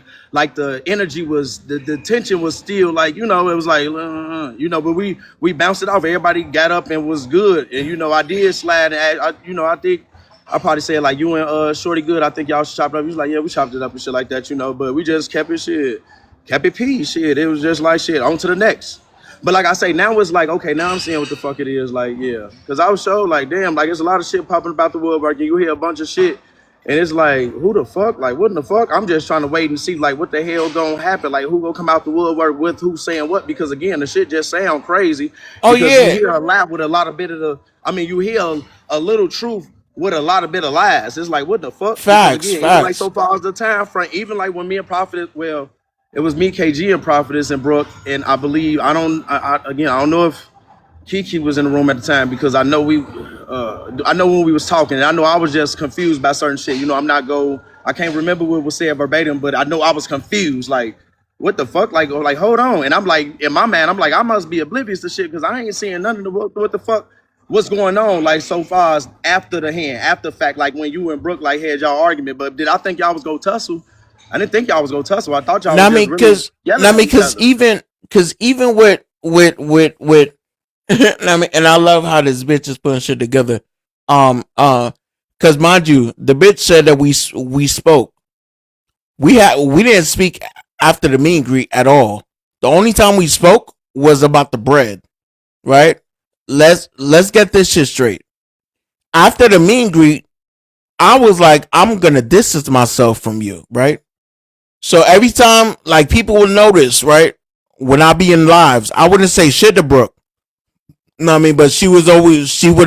the energy was the tension was still like it was like but we bounced it off. Everybody got up and was good, and I did slide. And I think I probably said like you and Shorty good. I think y'all chopped it up. He was like, yeah, we chopped it up and shit like that, but we just kept it peace. Shit, it was just like shit. On to the next. But like I say, now it's like, okay, now I'm seeing what the fuck it is. Like, yeah. Because I was so like, damn, like, there's a lot of shit popping about the woodwork. And you hear a bunch of shit. And it's like, who the fuck? Like, what in the fuck? I'm just trying to wait and see, like, what the hell gonna happen? Like, who gonna come out the woodwork with who saying what? Because, again, the shit just sound crazy. Oh, yeah. You hear a lot with a lot of bit of you hear a little truth with a lot of bit of lies. It's like, what the fuck? Facts. Even like, so far as the time frame, even like when me and Prophet, it was me, KG, and Prophetess and Brooke, and I believe I don't know if Kiki was in the room at the time because I know I know when we was talking, and I know I was just confused by certain shit. I can't remember what was said verbatim, but I know I was confused. Like, what the fuck? Like hold on, and I'm like, in my mind, I'm like, I must be oblivious to shit because I ain't seeing none of what the fuck. What's going on, like, so far as after the fact, like when you and Brooke like had y'all argument, but did I think y'all was gonna tussle? I didn't think y'all was gonna tussle. I thought y'all was because even with and I love how this bitch is putting shit together. Because mind you, the bitch said that we spoke. We didn't speak after the meet and greet at all. The only time we spoke was about the bread, right? Let's get this shit straight. After the meet and greet, I was like, I'm gonna distance myself from you, right? So every time, like, people would notice, right, when I be in lives, I wouldn't say shit to Brooke. You know what I mean? But she would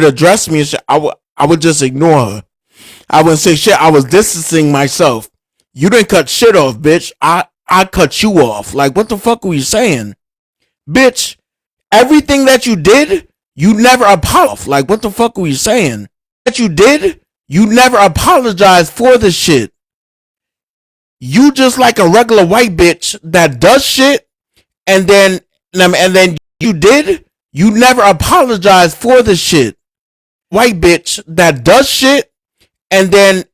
address me and shit. I would just ignore her. I wouldn't say shit. I was distancing myself. You didn't cut shit off, bitch. I cut you off. Like, what the fuck were you saying? Bitch, everything that you did, you never apologized. Like, what the fuck were you saying? That you did, you never apologized for the shit. You just like a regular white bitch that does shit, and then you never apologize for the shit. White bitch that does shit, and then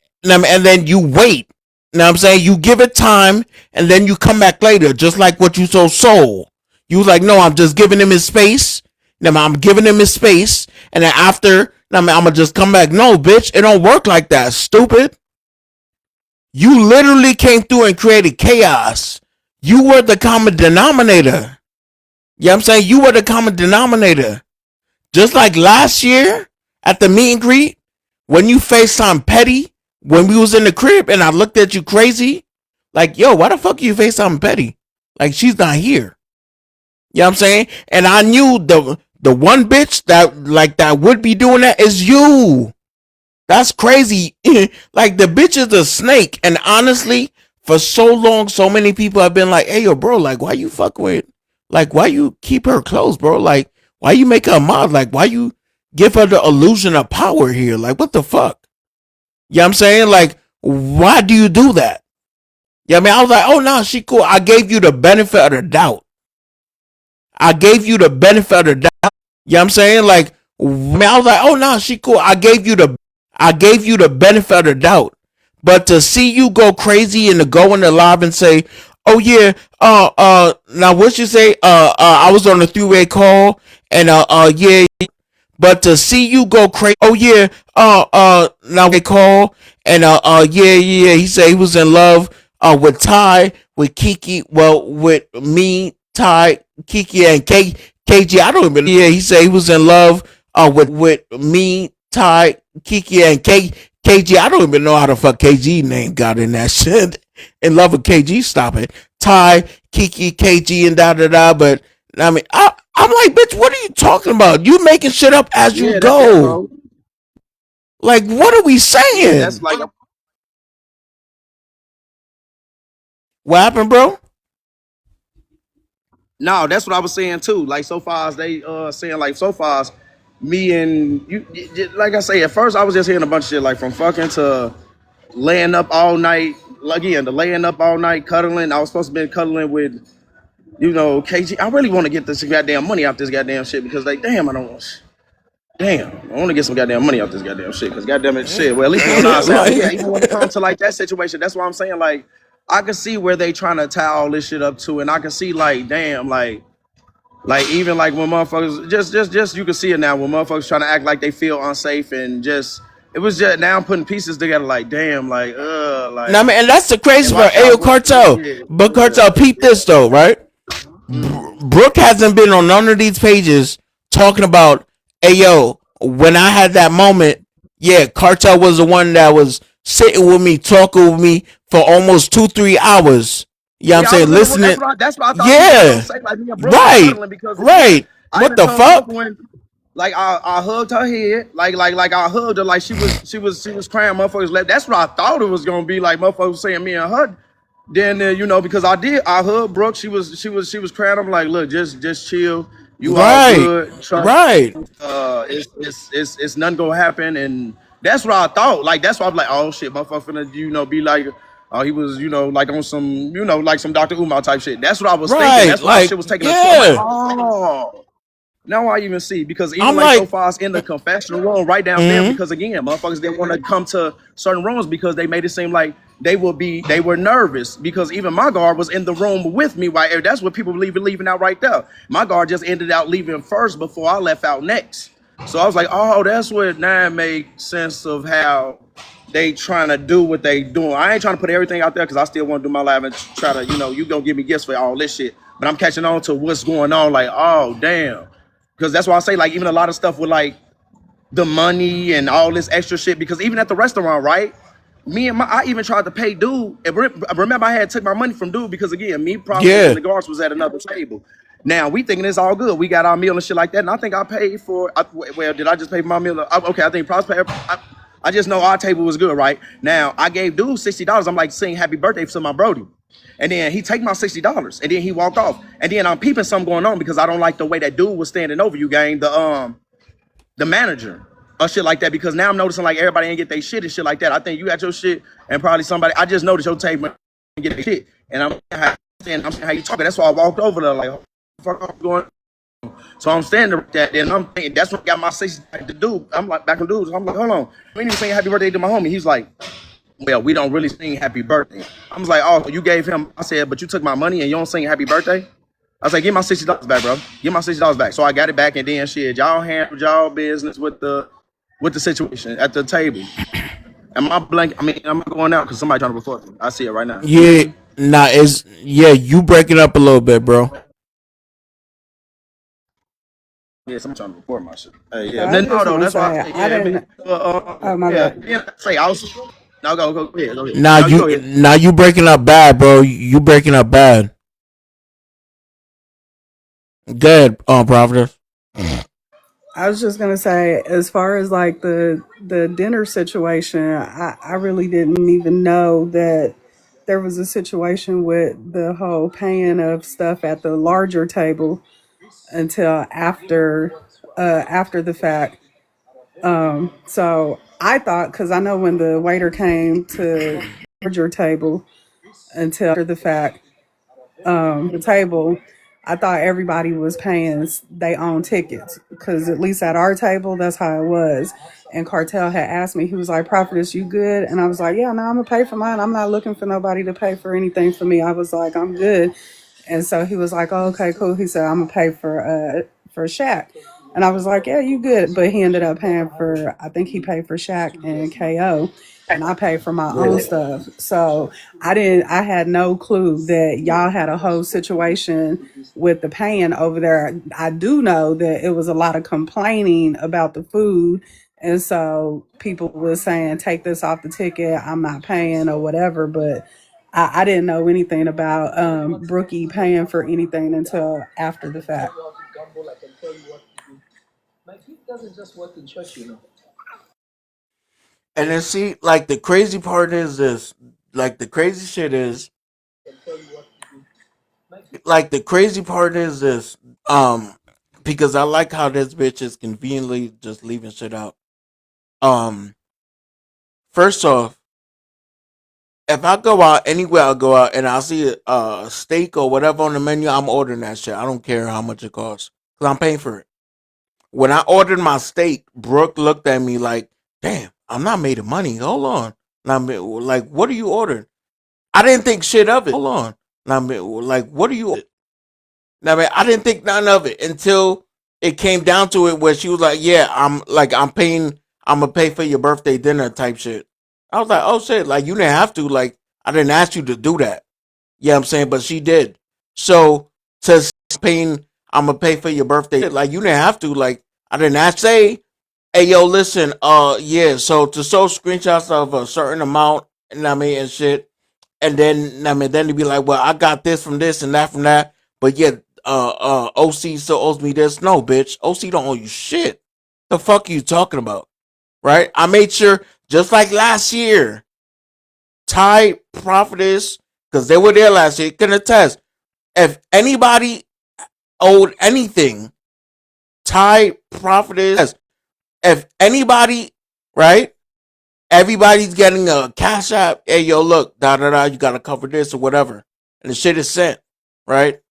you wait. You know what I'm saying? You give it time, and then you come back later, just like what you told Soul. You was like, no, I'm just giving him his space. I'm giving him his space, and then after, I'm gonna just come back. No, bitch, it don't work like that, stupid. You literally came through and created chaos. You were the common denominator. You know what I'm saying? You were the common denominator. Just like last year at the meet and greet, when you FaceTime Petty, when we was in the crib and I looked at you crazy, like, yo, why the fuck are you FaceTime Petty? Like, she's not here. You know what I'm saying? And I knew the one bitch that would be doing that is you. That's crazy. Like, the bitch is a snake. And honestly, for so long, so many people have been like, hey, yo, bro, like, why you fuck with, like, why you keep her close, bro? Like, why you make her a mod? Like, why you give her the illusion of power here. Like, what the fuck? You know what I'm saying? Like, why do you do that? Yeah, I mean, I was like, oh no, she cool. I gave you the benefit of the doubt. I gave you the benefit of the doubt. You know what I'm saying? Like, I mean, I was like, oh no, she cool. I gave you the benefit of the doubt. But to see you go crazy and to go in the live and say, oh yeah, now what you say? I was on a three-way call and yeah. But to see you go crazy, oh yeah, now they call and yeah, yeah, he said he was in love with Ty, with Kiki, well, with me, Ty, Kiki, and KG. I don't even. Yeah, he said he was in love with me, Ty, Kiki, and KG. I don't even know how the fuck KG name got in that shit. In love with KG, stop it. Ty, Kiki, KG, and da da da. But I mean, I'm like, bitch, what are you talking about? You making shit up as you Yeah, that's it, go. bro. Like, what are we Yeah, that's saying? like What happened, bro? no, that's what I was saying too. Like so far as they saying like so far as me and like I say, at first I was just hearing a bunch of shit like from fucking to laying up all night. Again, the laying up all night, cuddling. I was supposed to be cuddling with, KG. I really want to get this goddamn money out this goddamn shit because like, damn, I want to get some goddamn money out this goddamn shit because goddamn it, shit. Well, at least you know what I'm saying. But yeah, even when it comes to like that situation, that's why I'm saying like, I can see where they trying to tie all this shit up to, and I can see like, damn, like even like when motherfuckers just you can see it now when motherfuckers trying to act like they feel unsafe and just it was just now I'm putting pieces together like damn Now, I like mean, and that's the crazy part. watch Ayo, out what Kartel. yeah, But Kartel, peep this though, right? Brooke hasn't been on none of these pages talking about, Ayo, when I had that moment, yeah, Kartel was the one that was sitting with me, talking with me for almost 2-3 hours. You know what I'm yeah I saying? was in the room Listening. that's what I thought she was gonna Yeah. say like me and Brooke was Right. cuddling because again Right. I What even the told Brooke fuck? when like I hugged her head like I hugged her like she was crying motherfuckers left that's what I thought it was gonna be like motherfuckers saying me and her. Then because I hugged Brooke. She was crying. I'm like, look, just chill. You all Right. good. Trust. Right. It's nothing gonna happen. And that's what I thought. Like that's why I'm like, oh shit, motherfucker, finna be like, oh he was like on some like some Dr. Umar type shit. That's what I was thinking. Right. That's why Like, shit was taking a turn. I'm like, yeah. oh. Now I even see because even I'm like so like, far as in the confessional room right downstairs mm-hmm. because again motherfuckers didn't want to come to certain rooms because they made it seem like they were nervous because even my guard was in the room with me right there. That's what people leaving out right there. My guard just ended out leaving first before I left out next. So I was like, oh, that's what now makes sense of how they trying to do what they doing. I ain't trying to put everything out there because I still want to do my live and try to, you gonna give me gifts for all this shit. But I'm catching on to what's going on. Like, oh damn, because that's why I say like even a lot of stuff with like the money and all this extra shit. Because even at the restaurant, right? I even tried to pay dude. And remember, I had took my money from dude because again, me, Providence, and Yeah. the guards was at another table. Now we thinking it's all good. We got our meal and shit like that. And I think I paid for. Well, did I just pay for my meal? Okay, I think Providence paid. I just know our table was good, right? Now I gave dude $60. I'm like saying happy birthday to my Brody. And then he take my $60 and then he walked off. And then I'm peeping something going on because I don't like the way that dude was standing over you, gang. The manager or shit like that because now I'm noticing like everybody ain't get their shit and shit like that. I think you got your shit and probably somebody. I just noticed your table and get their shit, and I'm saying how you talking. That's why I walked over there like, fuck, I'm going. So I'm standing there with that, and I'm thinking that's what got my 60 back to do. I'm like back on dudes. I'm like, hold on, we ain't even saying happy birthday to my homie. He's like, well, we don't really sing happy birthday. I was like, oh, you gave him. I said, but you took my money and you don't sing happy birthday. I was like, give my $60 back, bro. Give my $60 back. So I got it back, and then shit, y'all handled y'all business with the situation at the table. Am I blank? I mean, I'm going out because somebody trying to record me. I see it right now. Can you hear Yeah. me? Nah, it's, yeah, you breaking up a little bit, bro. Yeah, somebody trying to record my shit. Hey, So yeah. I Then no, just no, want to that's why I say say, I yeah, I mean, didn't. Oh my yeah. bad. Then I say I was. No, go ahead, go ahead. Now No, you you go ahead. now you breaking up bad, bro. You breaking up bad. Good, Providence. I was just gonna say, as far as like the dinner situation, I really didn't even know that there was a situation with the whole paying of stuff at the larger table until after the fact. So I thought, because I know when the waiter came to your table until after the fact, the table, I thought everybody was paying their own tickets because at least at our table, that's how it was. And Kartel had asked me, he was like, "Prophetess, you good?" And I was like, "Yeah, no, I'm gonna pay for mine. I'm not looking for nobody to pay for anything for me." I was like, "I'm good." And so he was like, "Oh, okay, cool." He said, "I'm gonna pay for Shaq." And I was like, "Yeah, you good." But he ended up paying for, I think he paid for Shaq and KO, and I paid for my own stuff. So I had no clue that y'all had a whole situation with the paying over there. I do know that it was a lot of complaining about the food. And so people were saying, "Take this off the ticket. I'm not paying," or whatever. But I didn't know anything about Brookie paying for anything until after the fact. And then see, like the crazy part is this. Like the crazy shit is like the crazy part is this. Um, because I like how this bitch is conveniently just leaving shit out. Um, first off, if I go out anywhere, I go out and I see a steak or whatever on the menu, I'm ordering that shit. I don't care how much it costs because I'm paying for it. When I ordered my steak, Brooke looked at me like, "Damn, I'm not made of money. Hold on." And I'm like, "What are you ordering?" I didn't think shit of it. Hold on. And I'm like, "What are you?" I mean, I didn't think none of it until it came down to it where she was like, "Yeah, I'm paying. I'm gonna pay for your birthday dinner type shit." I was like, "Oh shit!" Like you didn't have to. Like I didn't ask you to do that. Yeah, I'm saying, but she did. So to paying, I'm gonna pay for your birthday. Like you didn't have to. Like I didn't ask. Say, "Hey, yo, listen. Yeah. So to show screenshots of a certain amount, and I mean, and shit, and then I mean, then to be like, well, I got this from this and that from that, but yeah, OC still owes me this. No, bitch, OC don't owe you shit. The fuck are you talking about? Right? I made sure, just like last year, Ty Prophetess, because they were there last year, can attest. If anybody owed anything, Ty Prophetess, if anybody, right? Everybody's getting a cash app. Hey, yo, look, da da da. You gotta cover this or whatever, and the shit is sent, right?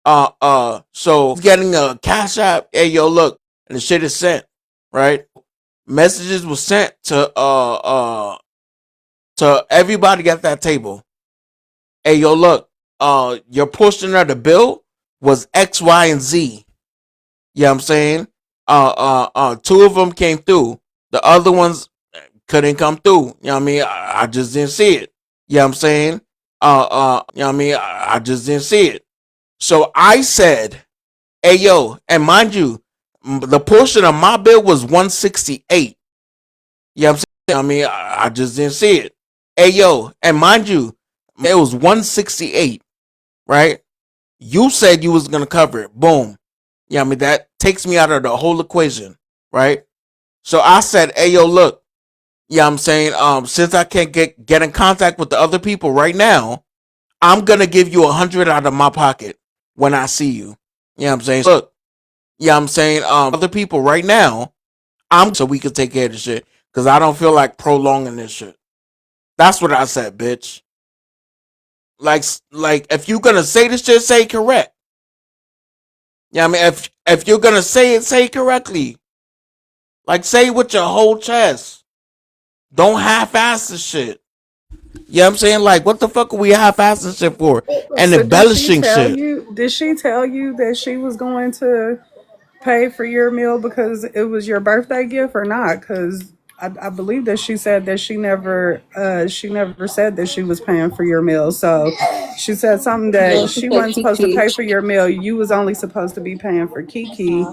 So getting a cash app. Hey, yo, look, and the shit is sent, right? Messages were sent to everybody at that table. Hey, yo, look, your portion of the bill was X, Y, and Z. You know what I'm saying? Two of them came through. The other ones couldn't come through. You know what I mean? I just didn't see it. You know what I'm saying? You know what I mean? I just didn't see it. So I said, "Hey, yo," and mind you, the portion of my bill was 168. You know what I'm saying? You know what I mean? I just didn't see it. Hey, yo, and mind you, it was 168, right? You said you was gonna cover it. Boom. Yeah, I mean that takes me out of the whole equation, right? So I said, "Hey, yo, look, yeah, I'm saying, since I can't get in contact with the other people right now, I'm gonna give you 100 out of my pocket when I see you." Yeah, I'm saying, look, yeah, I'm saying, other people right now, so we can take care of this shit because I don't feel like prolonging this shit. That's what I said, bitch. Like, like if you're gonna say this shit, say it correct. Yeah, I mean, if you're gonna say it correctly. Like, say it with your whole chest. Don't half-ass the shit. You know what I'm saying? Like, what the fuck are we half-assing shit for? And So did she embellishing tell shit. you? Did she tell you that she was going to pay for your meal because it was your birthday gift or not? Because I believe that she said that she never said that she was paying for your meal. So she said something No, that she she said wasn't supposed to Kiki. pay for your meal. You was only supposed to be paying for Kiki.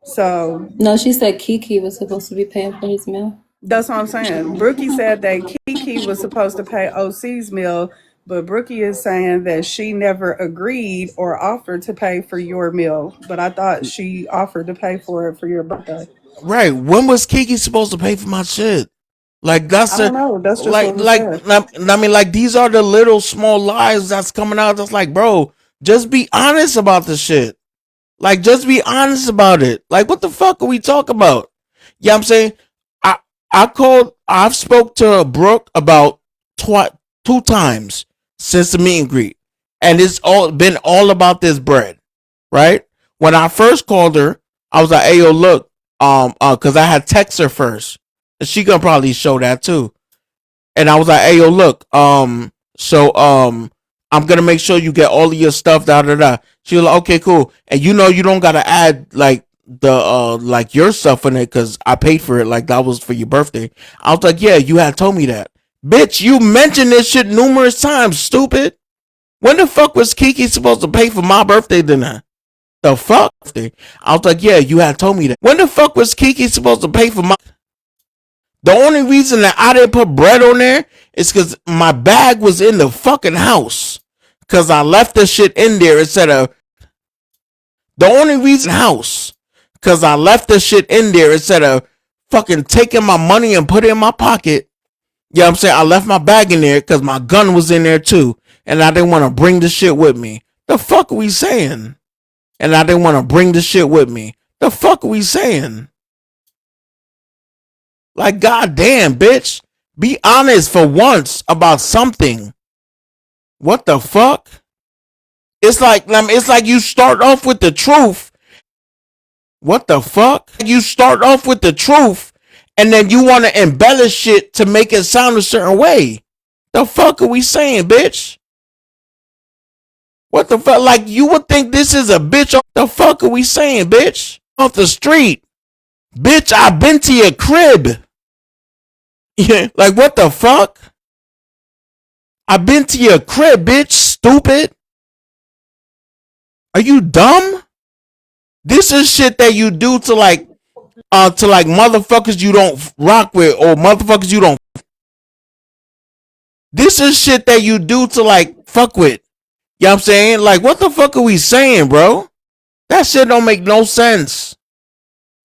So No, she said Kiki was supposed to be paying for his meal. that's what I'm saying. Brookie said that Kiki was supposed to pay OC's meal, but Brookie is saying that she never agreed or offered to pay for your meal. But I thought she offered to pay for it for your birthday. Right. When was Kiki supposed to pay for my shit? Like, that's I the, don't know. That's just what was like, said. I mean, like, these are the little small lies that's coming out. That's like, bro, just be honest about the shit. Like, just be honest about it. Like, what the fuck are we talking about? You know what I'm saying? I I've spoke to Brooke about 2 times since the meet and greet. And it's all been all about this bread, right? When I first called her, I was like, hey yo, look, cause I had text her first. And she gonna probably show that too. And I was like, hey yo, look, I'm gonna make sure you get all of your stuff, da da da. She was like, okay, cool. And you know you don't gotta add like the like your stuff in it because I paid for it, like that was for your birthday. I was like, yeah, you had told me that. Bitch, you mentioned this shit numerous times, stupid. When the fuck was Kiki supposed to pay for my birthday dinner? The fuck? I was like, yeah, you had told me that. When the fuck was Kiki supposed to pay for my... The only reason that I didn't put bread on there is because my bag was in the fucking house. Because I left the shit in there instead of... The only reason house. Because I left the shit in there instead of fucking taking my money and put it in my pocket. You know what I'm saying? I left my bag in there because my gun was in there too. And I didn't want to bring the shit with me. The fuck are we saying? And I didn't want to bring the shit with me. The fuck are we saying? Like, goddamn, bitch. Be honest for once about something. What the fuck? It's like you start off with the truth. What the fuck? You start off with the truth and then you want to embellish shit to make it sound a certain way. The fuck are we saying, bitch? What the fuck? Like, you would think this is a bitch. The fuck are we saying, bitch? Off the street. Bitch, I've been to your crib. Yeah, like, what the fuck? I've been to your crib, bitch. Stupid. Are you dumb? This is shit that you do to like motherfuckers you don't rock with or motherfuckers you don't. This is shit that you do to like fuck with. You know what I'm saying? Like, what the fuck are we saying, bro? That shit don't make no sense.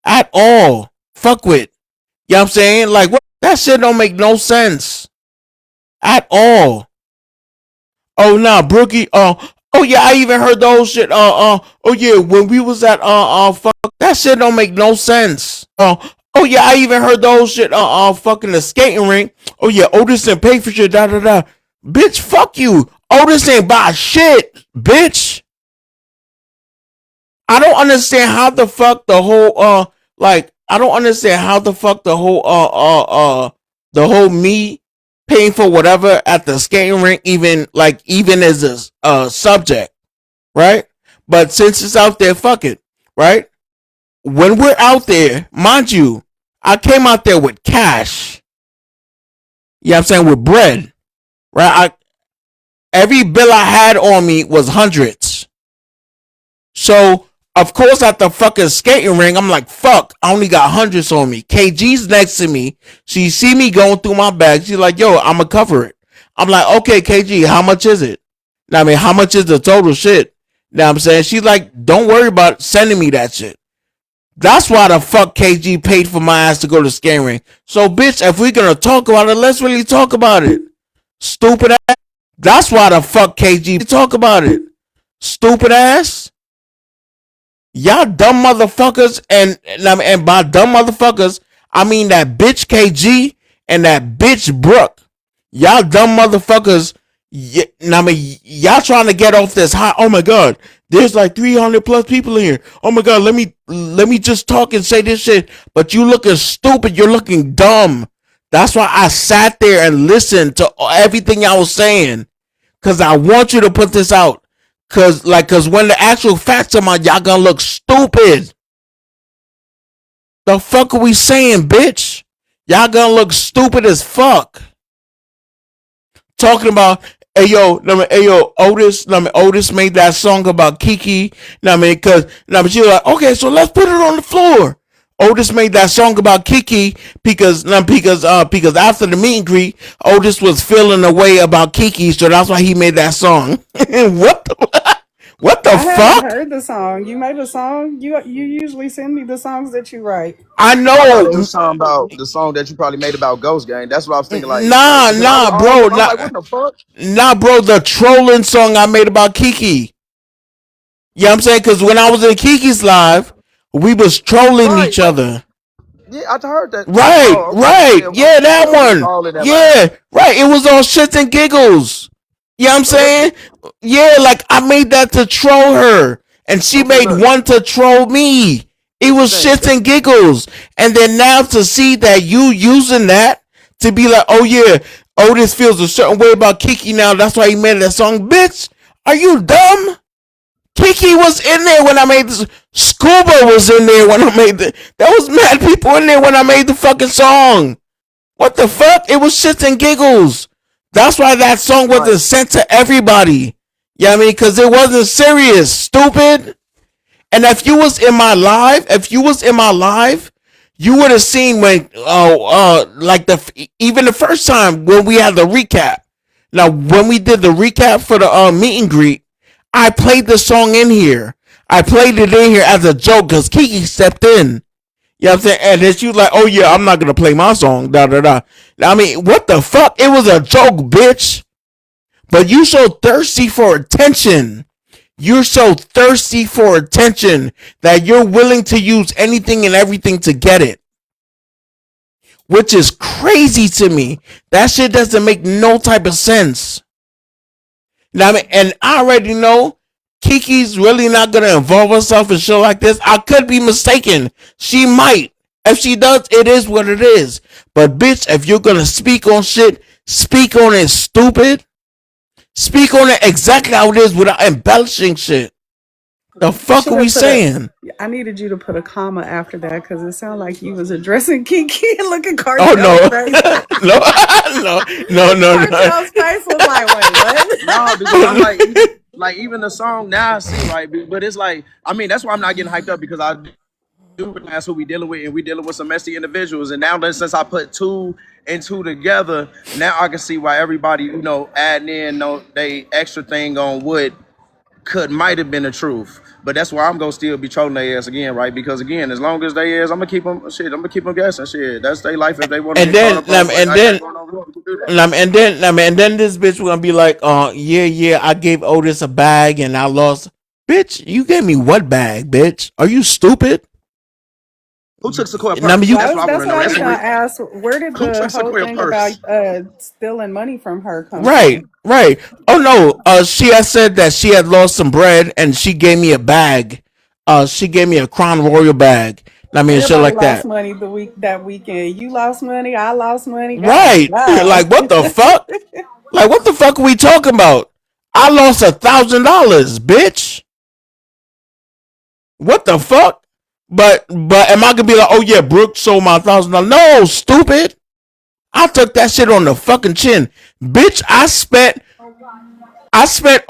At all. Fuck with. You know what I'm saying? Like, what? That shit don't make no sense. At all. Oh, nah, Brookie, oh yeah, I even heard the whole shit, oh yeah, when we was at, fuck, that shit don't make no sense. Oh yeah, I even heard the whole shit, fucking the skating rink. Oh yeah, Ottis didn't pay for shit, da da da. Bitch, fuck you. Ottis ain't buy shit, bitch. I don't understand how the fuck the whole I don't understand how the fuck the whole me paying for whatever at the skating rink even as a subject, right? But since it's out there, fuck it, right? When we're out there, mind you, I came out there with cash. You know what I'm saying? With bread, right? Every bill I had on me was hundreds. So, of course, at the fucking skating ring, I'm like, fuck, I only got hundreds on me. KG's next to me. She see me going through my bag. She's like, yo, I'ma cover it. I'm like, okay, KG, how much is it? Now, I mean, how much is the total shit? Now I'm saying, she's like, don't worry about sending me that shit. That's why the fuck KG paid for my ass to go to skating ring. So, bitch, if we're gonna talk about it, let's really talk about it. Stupid ass. That's why the fuck KG talk about it. Stupid ass. Y'all dumb motherfuckers, and by dumb motherfuckers, I mean that bitch KG and that bitch Brooke. Y'all dumb motherfuckers. Y'all trying to get off this high. Oh my god, there's like 300 plus people in here. Oh my god, let me just talk and say this shit. But you looking stupid. You're looking dumb. That's why I sat there and listened to everything y'all was saying, cause I want you to put this out. Cause when the actual facts come out, y'all gonna look stupid. The fuck are we saying, bitch? Y'all gonna look stupid as fuck. Talking about, Otis made that song about Kiki. But she was like, okay, so let's put it on the floor. Otis made that song about Kiki because after the meet and greet, Otis was feeling a way about Kiki, so that's why he made that song. What the I fuck? haven't heard the song. You made a song. You usually send me the songs that you write. I I thought know. it was something about the song that you probably made about Ghost Gang. That's what I was thinking. Like, Nah, because nah, I don't bro, know. I'm like, what the fuck? bro. The trolling song I made about Kiki. You know what I'm saying? Because when I was in Kiki's live, we was trolling Right, each right. other. Yeah, I heard that. Right, Oh, okay. right. Yeah, Yeah, that it was one. all in that line. Yeah, right. It was all shits and giggles. You know what I'm So what? saying? Yeah, like I made that to troll her, and she Okay, made look. one to troll me. It This the was thing. shits and giggles. And then now to see that you using that to be like, oh yeah, Otis feels a certain way about Kiki now. That's why he made that song. Bitch, are you dumb? Kiki was in there when I made this. Scuba was in there when I made the. There was mad people in there when I made the fucking song. What the fuck? It was shits and giggles. That's why that song Right. wasn't sent to everybody. Yeah, I mean, because it wasn't serious, stupid. And if you was in my live, you would have seen when, like even the first time when we had the recap. Now, when we did the recap for the meet and greet, I played the song in here. I played it in here as a joke because Kiki stepped in. You know what I'm saying? And then she was like, oh yeah, I'm not going to play my song. Da da da. I mean, what the fuck? It was a joke, bitch. But you so thirsty for attention. You're so thirsty for attention that you're willing to use anything and everything to get it. Which is crazy to me. That shit doesn't make no type of sense. Now, I mean, and I already know Kiki's really not gonna involve herself in shit like this. I could be mistaken. She might. If she does, it is what it is. But bitch, if you're gonna speak on shit, speak on it, stupid. Speak on it exactly how it is without embellishing shit. The fuck Should are we have put a. saying? I needed you to put a comma after that because it sounded like you was addressing Kiki and look at Oh Cartel's no, face. no. Cartel's face was like, wait, No, because I'm like even the song now I see right, but it's like I mean that's why I'm not getting hyped up because I do realize who we dealing with and we dealing with some messy individuals and now that since I put two and two together, now I can see why everybody adding in they extra thing on what might have been the truth. But that's why I'm gonna still be trolling their ass again, right? Because again, as long as they is, I'm gonna keep them shit. I'm gonna keep them guessing shit. That's their life. If they want to And get caught then, up on what I got going on, we can do that. and then this bitch was gonna be like, yeah, I gave Otis a bag and I lost. Bitch, you gave me what bag, bitch? Are you stupid? Who took Sequoia And I purse? mean, you That's what I want that's to what know. I That's was the gonna ask. Where did who the took whole Sequoia thing about purse? stealing money from her come right, from? right. Oh no, she had said that she had lost some bread and she gave me a bag. She gave me a Crown Royal bag. I mean, shit Everybody like lost that. money that weekend. You lost money. I lost money. God, Right. wow. Like what the fuck? Like what the fuck are we talking about? I lost $1,000, bitch. What the fuck? But am I gonna be like, oh yeah, Brooke sold my $1,000? No, stupid. I took that shit on the fucking chin, bitch. I spent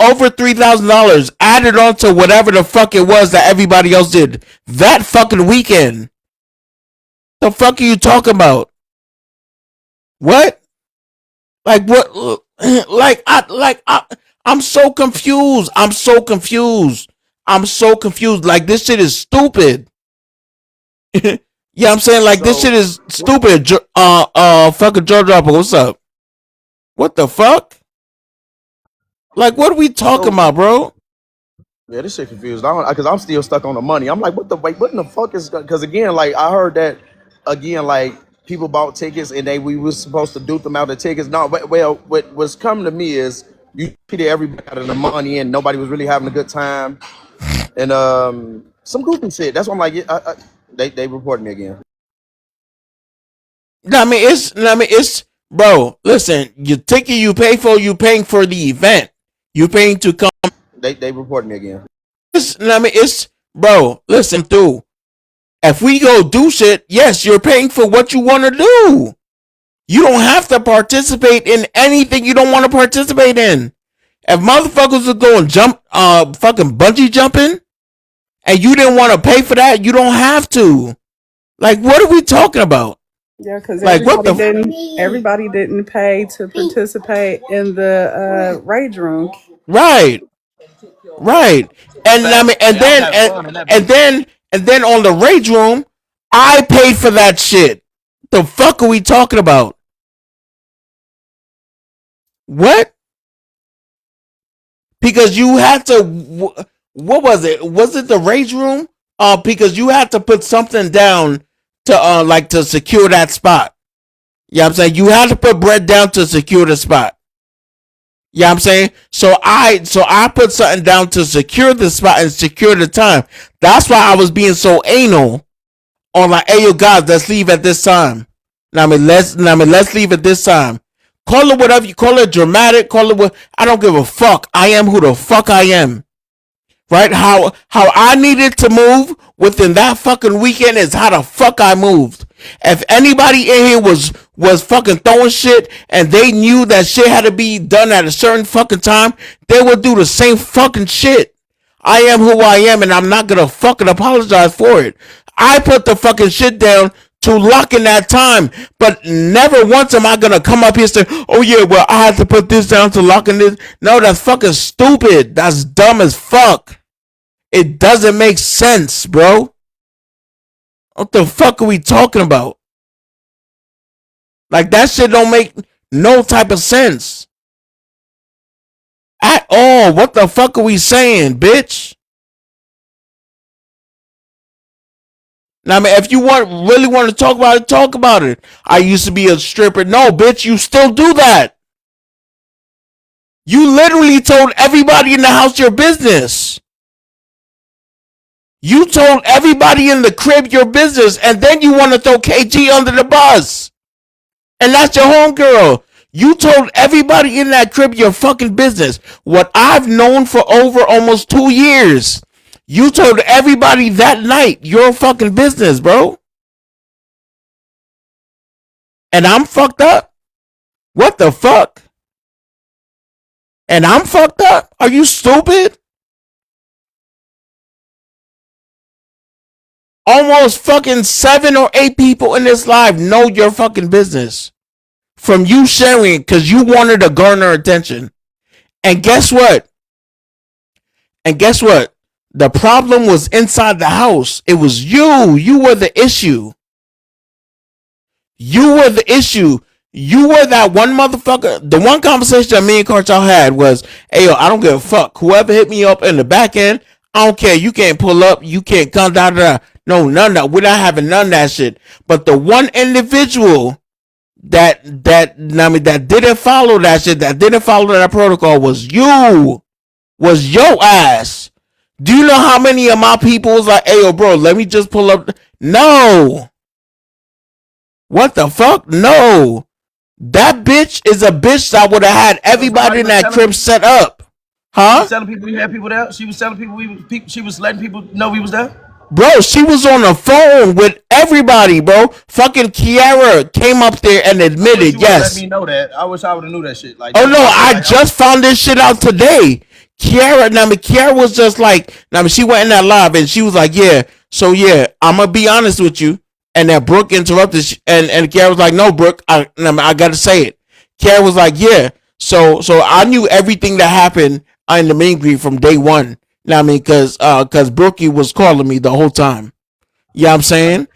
over $3,000 added on to whatever the fuck it was that everybody else did that fucking weekend. The fuck are you talking about? What? Like what? I'm so confused. I'm so confused. Like this shit is stupid. Yeah, I'm saying like this So shit is stupid. Fucking Joe Dropper, what's up? What the fuck? Like, what are we talking so about, bro? yeah, this shit confused. I don't because I'm still stuck on the money. I'm like, what in the fuck is? Because again, like I heard that again, like people bought tickets and we was supposed to dupe them out the tickets. No, but well, what was coming to me is you treated everybody out of the money and nobody was really having a good time and some goofy shit. That's why I'm like, yeah, they reported me again. No, I mean, it's bro. Listen, your ticket you pay for, you paying for the event. You paying to come. They reported me again. It's bro. Listen, through. If we go do shit, yes, you're paying for what you want to do. You don't have to participate in anything you don't want to participate in. If motherfuckers are going fucking bungee jumping, and you didn't want to pay for that, you don't have to. Like, what are we talking about? Yeah, because Like, what the? everybody didn't pay to participate in the rage room. Right, right. And I mean, Facts. Yeah, I was having fun in that and bitch. then and then on the rage room, I paid for that shit. The fuck are we talking about? What? Because you had to. What was it? Was it the rage room? Because you had to put something down to secure that spot. You know what I'm saying? You had to put bread down to secure the spot. You know what I'm saying? So I put something down to secure the spot and secure the time. That's why I was being so anal on like, hey yo guys, let's leave at this time. Let's leave at this time. Call it whatever you call it, dramatic, call it what I don't give a fuck. I am who the fuck I am. Right? How I needed to move within that fucking weekend is how the fuck I moved. If anybody in here was fucking throwing shit and they knew that shit had to be done at a certain fucking time, they would do the same fucking shit. I am who I am and I'm not gonna fucking apologize for it. I put the fucking shit down to lock in that time, but never once am I gonna come up here and say, oh yeah, well I had to put this down to lock in this. No, that's fucking stupid. That's dumb as fuck. It doesn't make sense, bro. What the fuck are we talking about? Like that shit don't make no type of sense at all. What the fuck are we saying, bitch? Now, I mean, if you really want to talk about it, talk about it. I used to be a stripper. No, bitch, you still do that. You literally told everybody in the house your business. You told everybody in the crib your business, and then you want to throw KG under the bus. And that's your homegirl. You told everybody in that crib your fucking business. What I've known for over almost 2 years. You told everybody that night your fucking business, bro. And I'm fucked up? What the fuck? And I'm fucked up? Are you stupid? Almost fucking 7 or 8 people in this live know your fucking business. From you sharing because you wanted to garner attention. And guess what? The problem was inside the house. It was you. You were the issue. You were the issue. You were that one motherfucker. The one conversation that me and Kartel had was, hey, yo, I don't give a fuck. Whoever hit me up in the back end, I don't care. You can't pull up. You can't come down there. No, none of that. We're not having none of that shit. But the one individual that didn't follow that shit, that didn't follow that protocol was you. Was your ass. Do you know how many of my people was like, hey, yo, bro, let me just pull up? No. What the fuck? No. That bitch is a bitch that would have had everybody in that crib set up. Huh? She was telling people we had people there. She was telling people she was letting people know we was there. Bro, she was on the phone with everybody, bro. Fucking Kiara came up there and admitted, yes. Let me know that. I wish I would have knew that shit. Like, oh no, I just found this shit out today. Kiara was just like, she went in that live and she was like, yeah, so yeah, I'm gonna be honest with you. And then Brooke interrupted and Kiara was like, no, Brooke, I gotta say it. Kiara was like, yeah, so I knew everything that happened in the meet and greet from day one. Because Brookie was calling me the whole time. You know what I'm saying?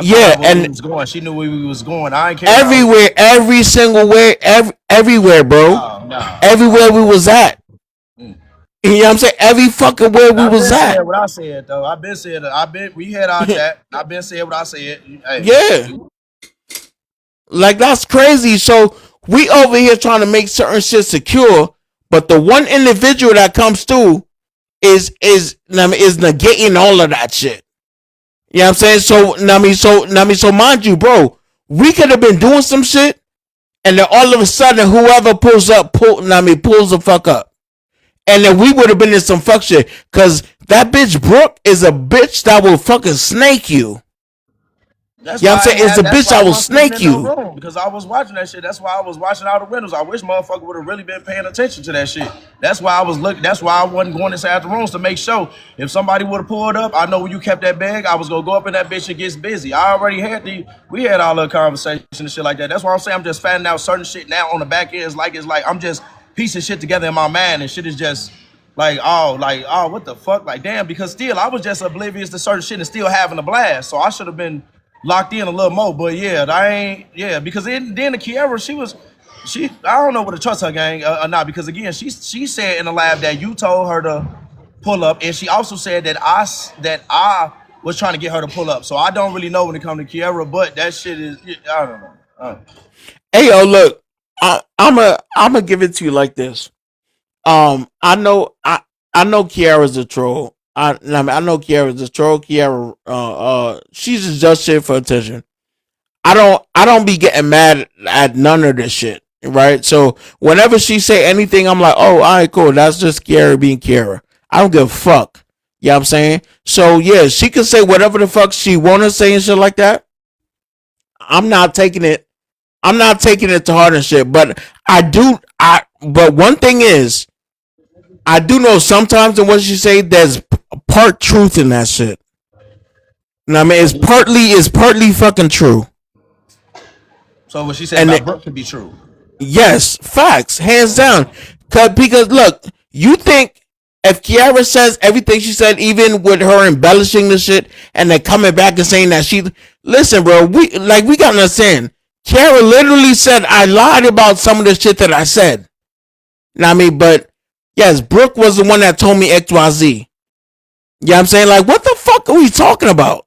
Yeah, and she knew where we was going. I ain't care. Everywhere, every single way, everywhere, bro. No. Everywhere we was at. You know what I'm saying? Every fucking where we was at. Said what I said though. We had our chat. I've been saying what I said. Hey. Yeah. Like that's crazy. So we over here trying to make certain shit secure, but the one individual that comes through is negating all of that shit. You know what I'm saying? So mind you, bro, we could have been doing some shit, and then all of a sudden, whoever pulls the fuck up, and then we would have been in some fuck shit. Cause that bitch Brooke is a bitch that will fucking snake you. That's you know what I'm saying? It's a bitch that will snake you. Because I was watching that shit. That's why I was watching out the windows. I wish motherfucker would have really been paying attention to that shit. That's why I was looking. That's why I wasn't going inside the rooms to make sure if somebody would have pulled up, I know when you kept that bag, I was gonna go up in that bitch and get busy. I already had we had our little conversation and shit like that. That's why I'm saying I'm just finding out certain shit now on the back end. It's like I'm just piecing shit together in my mind and shit is just like what the fuck? Like damn, because still I was just oblivious to certain shit and still having a blast. So I should have been locked in a little more, but because then the Kiara, I don't know what to trust her gang or not, because again, she said in the lab that you told her to pull up, and she also said that I was trying to get her to pull up. So I don't really know when it comes to Kiara, but that shit is, I don't know. Hey, yo, look, I'm gonna give it to you like this. I know Kiara's a troll. I know Kiara's a troll. Kiara, she's just shit for attention. I don't be getting mad at none of this shit, right? So whenever she say anything, I'm like, oh, all right, cool. That's just Kiara being Kiara. I don't give a fuck. You know what I'm saying? So yeah, she can say whatever the fuck she wanna say and shit like that. I'm not taking it. I'm not taking it to heart and shit. But but one thing is, I do know sometimes in what she say, there's part truth in that shit. You know what I mean? It's partly fucking true. So what she said And about Brooke could be true. yes, facts, hands down. Because look, you think if Kiara says everything she said, even with her embellishing the shit, and then coming back and saying that listen, bro, we gotta understand. Kiara literally said I lied about some of the shit that I said. You know what I mean? But yes, Brooke was the one that told me XYZ. You know what I'm saying? Like, what the fuck are we talking about?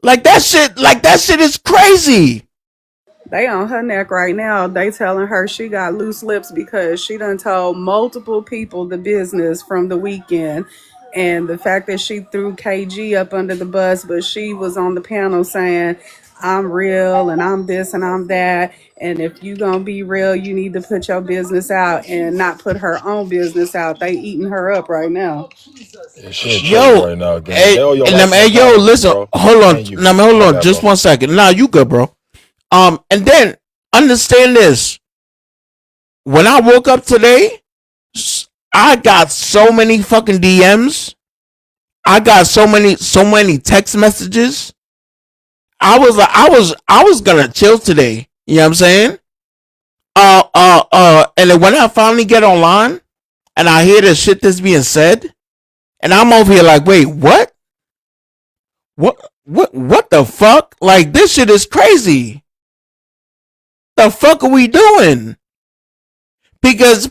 Like that shit is crazy. They on her neck right now. They telling her she got loose lips because she done told multiple people the business from the weekend. And the fact that she threw KG up under the bus, but she was on the panel saying, I'm real and I'm this and I'm that. And if you gonna be real, you need to put your business out and not put her own business out. They eating her up right now. Yeah, she in trouble Yo, right now, gang. hey, They owe your and life an yo, apology, listen, bro. hold on, And you. hold My on, bad, just bro. 1 second. Nah, you good, bro. And then understand this. When I woke up today, I got so many fucking DMs. I got so many text messages. I was gonna chill today. You know what I'm saying? And then when I finally get online and I hear the shit that's being said, and I'm over here like, wait, what? What the fuck? Like, this shit is crazy. The fuck are we doing? Because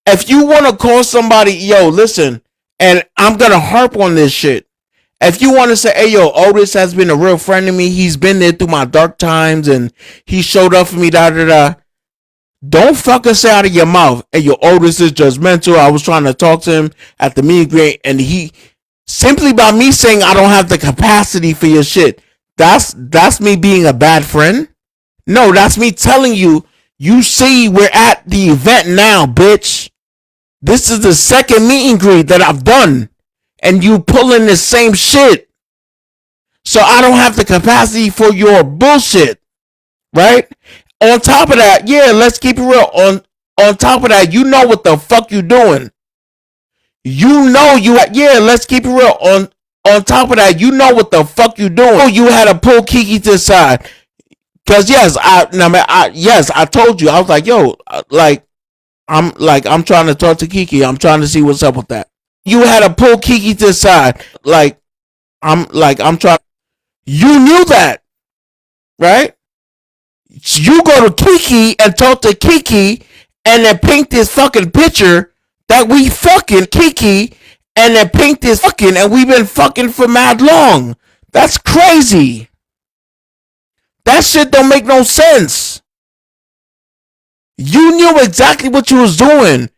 if you want to call somebody, yo, listen, and I'm gonna harp on this shit. If you want to say, hey, yo, Ottis has been a real friend to me, he's been there through my dark times, and he showed up for me, da da da. Don't fucking say out of your mouth, hey, yo, Ottis is judgmental. I was trying to talk to him at the meet and greet, and he simply by me saying I don't have the capacity for your shit. That's me being a bad friend. No, that's me telling you. You see, we're at the event now, bitch. This is the second meet and greet that I've done, and you pulling the same shit. So I don't have the capacity for your bullshit, right? On top of that, yeah, let's keep it real. On top of that, you know what the fuck you doing. You know yeah, let's keep it real. On top of that, you know what the fuck you doing. You had to pull Kiki to the side. Cause yes, I told you. I was like, yo, I'm trying to talk to Kiki. I'm trying to see what's up with that. You had to pull Kiki to the side. I'm trying. You knew that, right? You go to Kiki and talk to Kiki and then paint this fucking picture that we fucking Kiki and then paint this fucking and we've been fucking for mad long. That's crazy. That shit don't make no sense. You knew exactly what you was doing.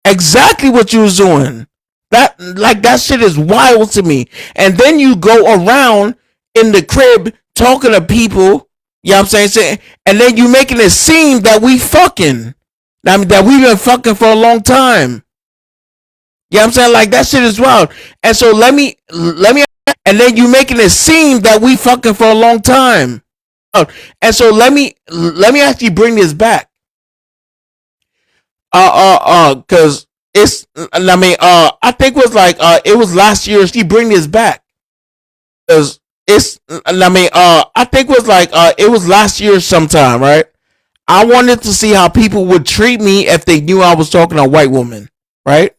Exactly what you was doing. That shit is wild to me. And then you go around in the crib talking to people, you know what I'm saying? And then you making it seem that we fucking. I mean, that we've been fucking for a long time. You know what I'm saying? Like, that shit is wild. And so let me, and then you making it seem that we fucking for a long time. And so let me actually bring this back. Cause I think it was like, it was last year. She bring this back. Cause I think it was like, it was last year sometime, right? I wanted to see how people would treat me if they knew I was talking to a white woman, right?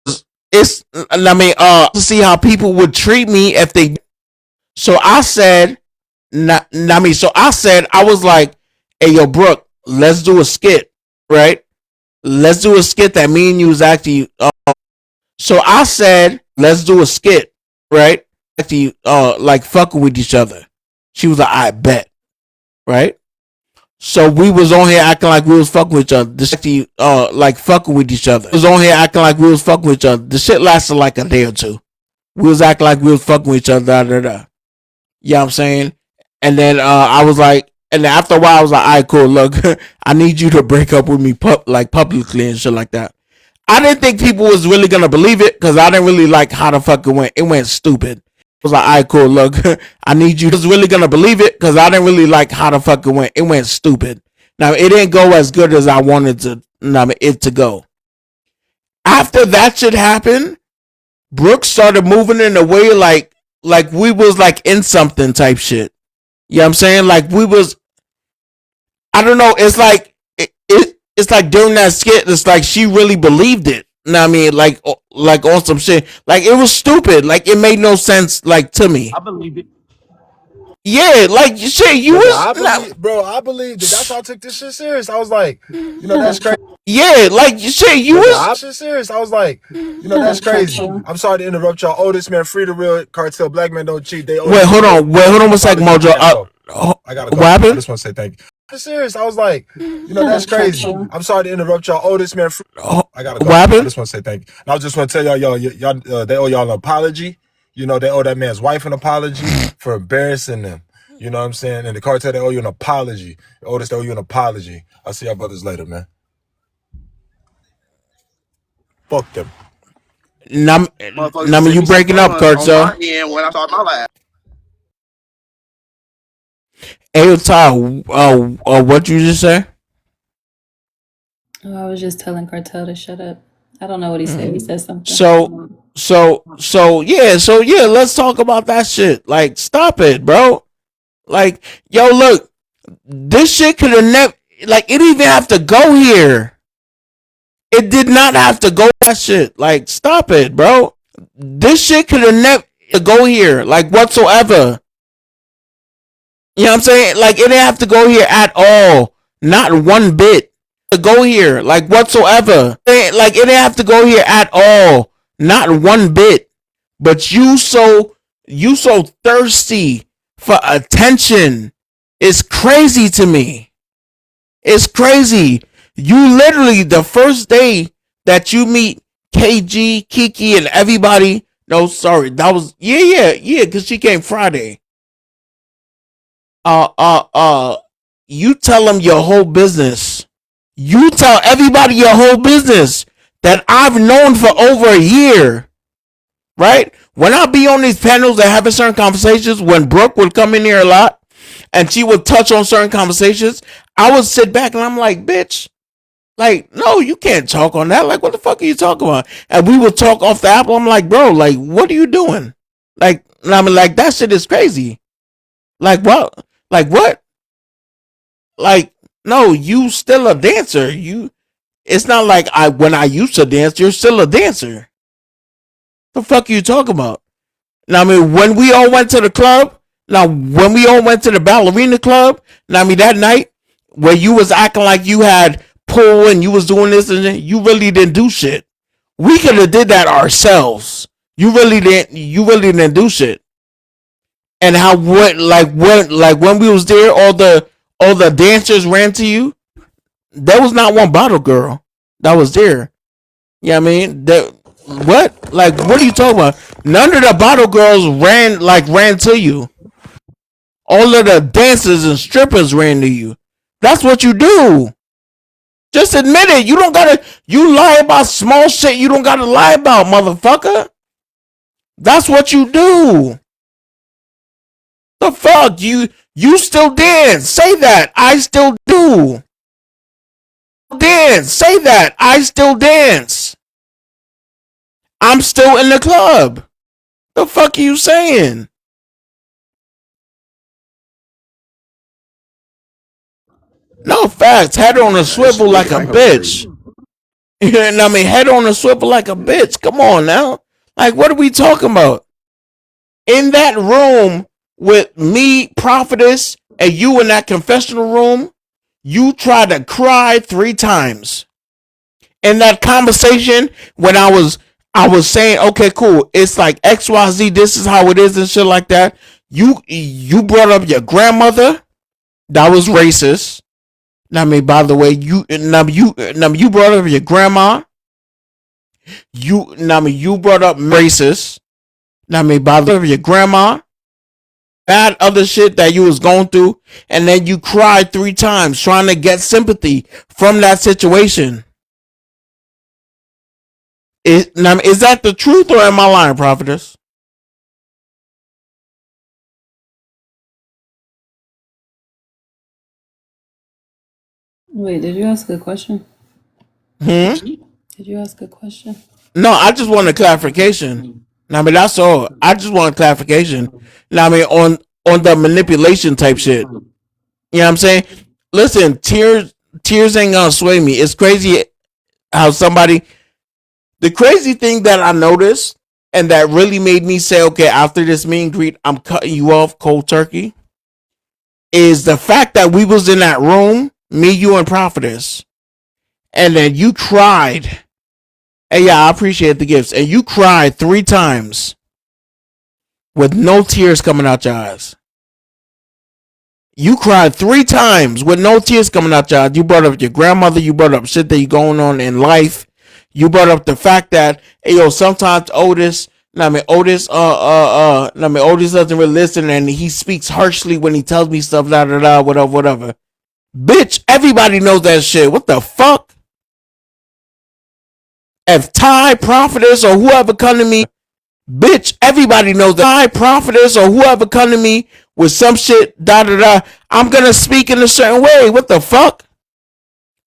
To see how people would treat me if they. So I said, I was like, hey, yo, Brooke, let's do a skit, right? Let's do a skit that me and you is actually. So I said, let's do a skit, right? Actually, like fucking with each other. She was like, I bet, right? So we was on here acting like we was fucking with each other. This actually, like fucking with each other. We was on here acting like we was fucking with each other. The shit lasted like a day or two. We was acting like we was fucking with each other. Da, da, da. You know what I'm saying? And then I was like, and then after a while, I was like, all right, cool. Look, I need you to break up with me, like publicly and shit like that. I didn't think people was really gonna believe it because I didn't really like how the fuck it went. It went stupid. I was like, all right, cool. Look, I need you. Was really gonna believe it because I didn't really like how the fuck it went. It went stupid. Now it didn't go as good as I wanted it to go. After that shit happened, Brooke started moving in a way like we was like in something type shit. You know what I'm saying? Like we was, I don't know. It's like it's like during that skit, it's like she really believed it. You know what I mean? Like on some shit. Like it was stupid. Like it made no sense. Like to me. I believe it. Yeah, like shit. You Nigga, was I believe, bro. I believe that. That's why I took this shit serious. I was like, that's crazy. yeah, like shit. You Nigga, was I shit serious. I was like, that's crazy. I'm sorry to interrupt y'all. Otis, man, free the real Kartel. Black men don't cheat. They wait. Hold on. Wait. Hold on. One second, Mojo. I gotta go. What happened? I just want to say thank you. Serious. I was like, that's crazy. I'm sorry to interrupt y'all. Otis, man. I gotta go. What happened? I just want to say thank you. And I just want to tell y'all, they owe y'all an apology. They owe that man's wife an apology for embarrassing them. You know what I'm saying? And the Kartel, they owe you an apology. Otis, they owe you an apology. I'll see y'all brothers later, man. Fuck them. Now you breaking up, Kartel. When I start my life. Hey, Ty, what you just say? Oh, I was just telling Kartel to shut up. I don't know what he said. He said something. So yeah, let's talk about that shit. Like, stop it, bro. Like, yo, look, this shit could have never, like, it didn't even have to go here. It did not have to go that shit. Like, stop it, bro. This shit could have never go here, like, whatsoever. You know what I'm saying? Like, it didn't have to go here at all. Not one bit. To go here, like, whatsoever. Like, it didn't have to go here at all. Not one bit. But you so thirsty for attention. It's crazy to me. It's crazy. You literally, the first day that you meet KG, Kiki, and everybody. No, sorry, that was yeah, because she came Friday. You tell them your whole business. You tell everybody your whole business that I've known for over a year. Right? When I be on these panels and having certain conversations, when Brooke would come in here a lot and she would touch on certain conversations, I would sit back and I'm like, bitch, like, no, you can't talk on that. Like, what the fuck are you talking about? And we would talk off the apple. I'm like, bro, like, what are you doing? Like, I mean, like, that shit is crazy. Like, what? Like, what? Like, no, you still a dancer. It's not like when I used to dance, you're still a dancer. The fuck are you talking about? Now, I mean, when we all went to the club, when we all went to the ballerina club, now, I mean, that night where you was acting like you had pull and you was doing this and you really didn't do shit. We could have did that ourselves. You really didn't do shit. And how when we was there, all the dancers ran to you. There was not one bottle girl that was there. Yeah, you know I mean, what? Like, what are you talking about? None of the bottle girls ran to you. All of the dancers and strippers ran to you. That's what you do. Just admit it. You don't gotta. You lie about small shit. You don't gotta lie about, motherfucker. That's what you do. The fuck you still dance? Say that. I still do. Dance. Say that. I still dance. I'm still in the club. The fuck are you saying? No facts. Head on a swivel like a bitch. And I mean, head on a swivel like a bitch. Come on now. Like, what are we talking about? In that room with me, Prophetess, and you in that confessional room, you tried to cry 3 times. In that conversation, when I was I was saying, okay, cool. It's like XYZ, this is how it is and shit like that. You brought up your grandmother. That was racist. I mean, by the way, you brought up your grandma. You brought up racist. I mean, by the way, your grandma. Bad other shit that you was going through, and then you cried 3 times trying to get sympathy from that situation. Is that the truth, or am I lying, prophetess? Wait, did you ask a question? Hmm? Did you ask a question? No, I just want a clarification. I mean, that's all. I just want clarification. I mean, on the manipulation type shit. You know what I'm saying? Listen, tears ain't gonna sway me. It's crazy how somebody. The crazy thing that I noticed, and that really made me say, okay, after this meet and greet, I'm cutting you off cold turkey, is the fact that we was in that room, me, you, and prophetess, and then you cried. And yeah, I appreciate the gifts. And you cried 3 times with no tears coming out your eyes. You cried 3 times with no tears coming out your eyes. You brought up your grandmother. You brought up shit that you going on in life. You brought up the fact that, hey, yo, sometimes Otis, Otis doesn't really listen, and he speaks harshly when he tells me stuff, whatever. Bitch, everybody knows that shit. What the fuck? If Ty, prophetess, or whoever come to me, bitch, everybody knows that Ty, prophetess, or whoever come to me with some shit, I'm gonna speak in a certain way. What the fuck?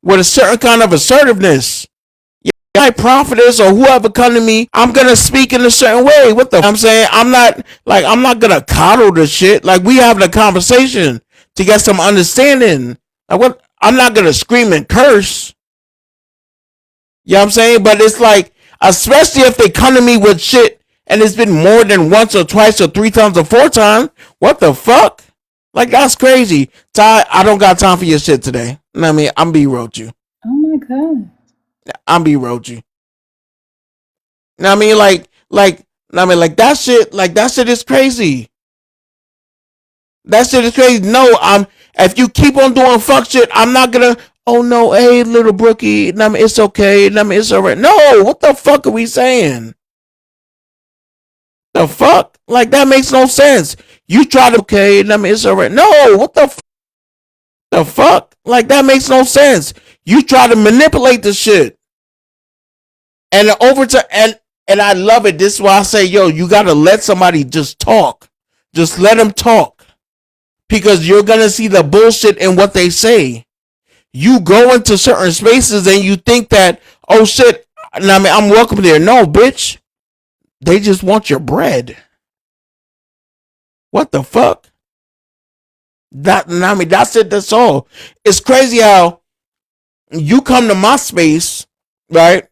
With a certain kind of assertiveness. Ty, prophetess, or whoever come to me, I'm gonna speak in a certain way. What the I'm saying? I'm not gonna coddle the shit. Like, we having a conversation to get some understanding. Like, what? I'm not gonna scream and curse. You know what I'm saying? But it's like, especially if they come to me with shit and it's been more than once or twice or 3 times or 4 times, what the fuck? Like, that's crazy. Ty, I don't got time for your shit today. You know what I mean? I'm be real with you. Oh my god. I'm be real with you. You know what I mean? Like that shit is crazy. That shit is crazy. No, if you keep on doing fuck shit, I'm not gonna, oh no, hey, little Brookie, it's okay, it's alright. No, what the fuck are we saying? The fuck? Like, that makes no sense. You try to, okay, it's alright. No, what the fuck? Like, that makes no sense. You try to manipulate the shit. And over to, and I love it. This is why I say, yo, you gotta let somebody just talk. Just let them talk. Because you're gonna see the bullshit in what they say. You go into certain spaces and you think that, oh shit, I'm welcome there. No, bitch. They just want your bread. What the fuck? That's it, that's all. It's crazy how you come to my space, right?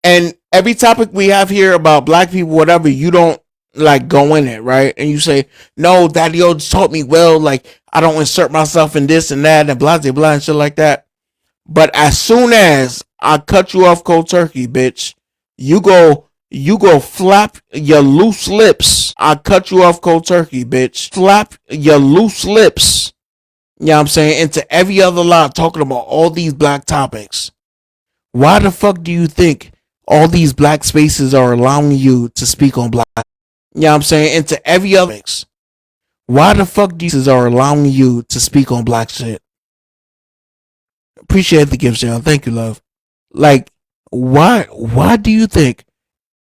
And every topic we have here about black people, whatever, you don't like go in it, right? And you say, no, Daddy O just taught me well, like, I don't insert myself in this and that and blah, blah, blah, and shit like that. But as soon as I cut you off cold turkey, bitch, you go flap your loose lips. I cut you off cold turkey, bitch. Flap your loose lips. You know what I'm saying? Into every other line talking about all these black topics. Why the fuck do you think all these black spaces are allowing you to speak on black? You know what I'm saying? Into every other mix. Why the fuck do you are allowing you to speak on black shit? Appreciate the gift, Sean. Thank you, love. Like, why do you think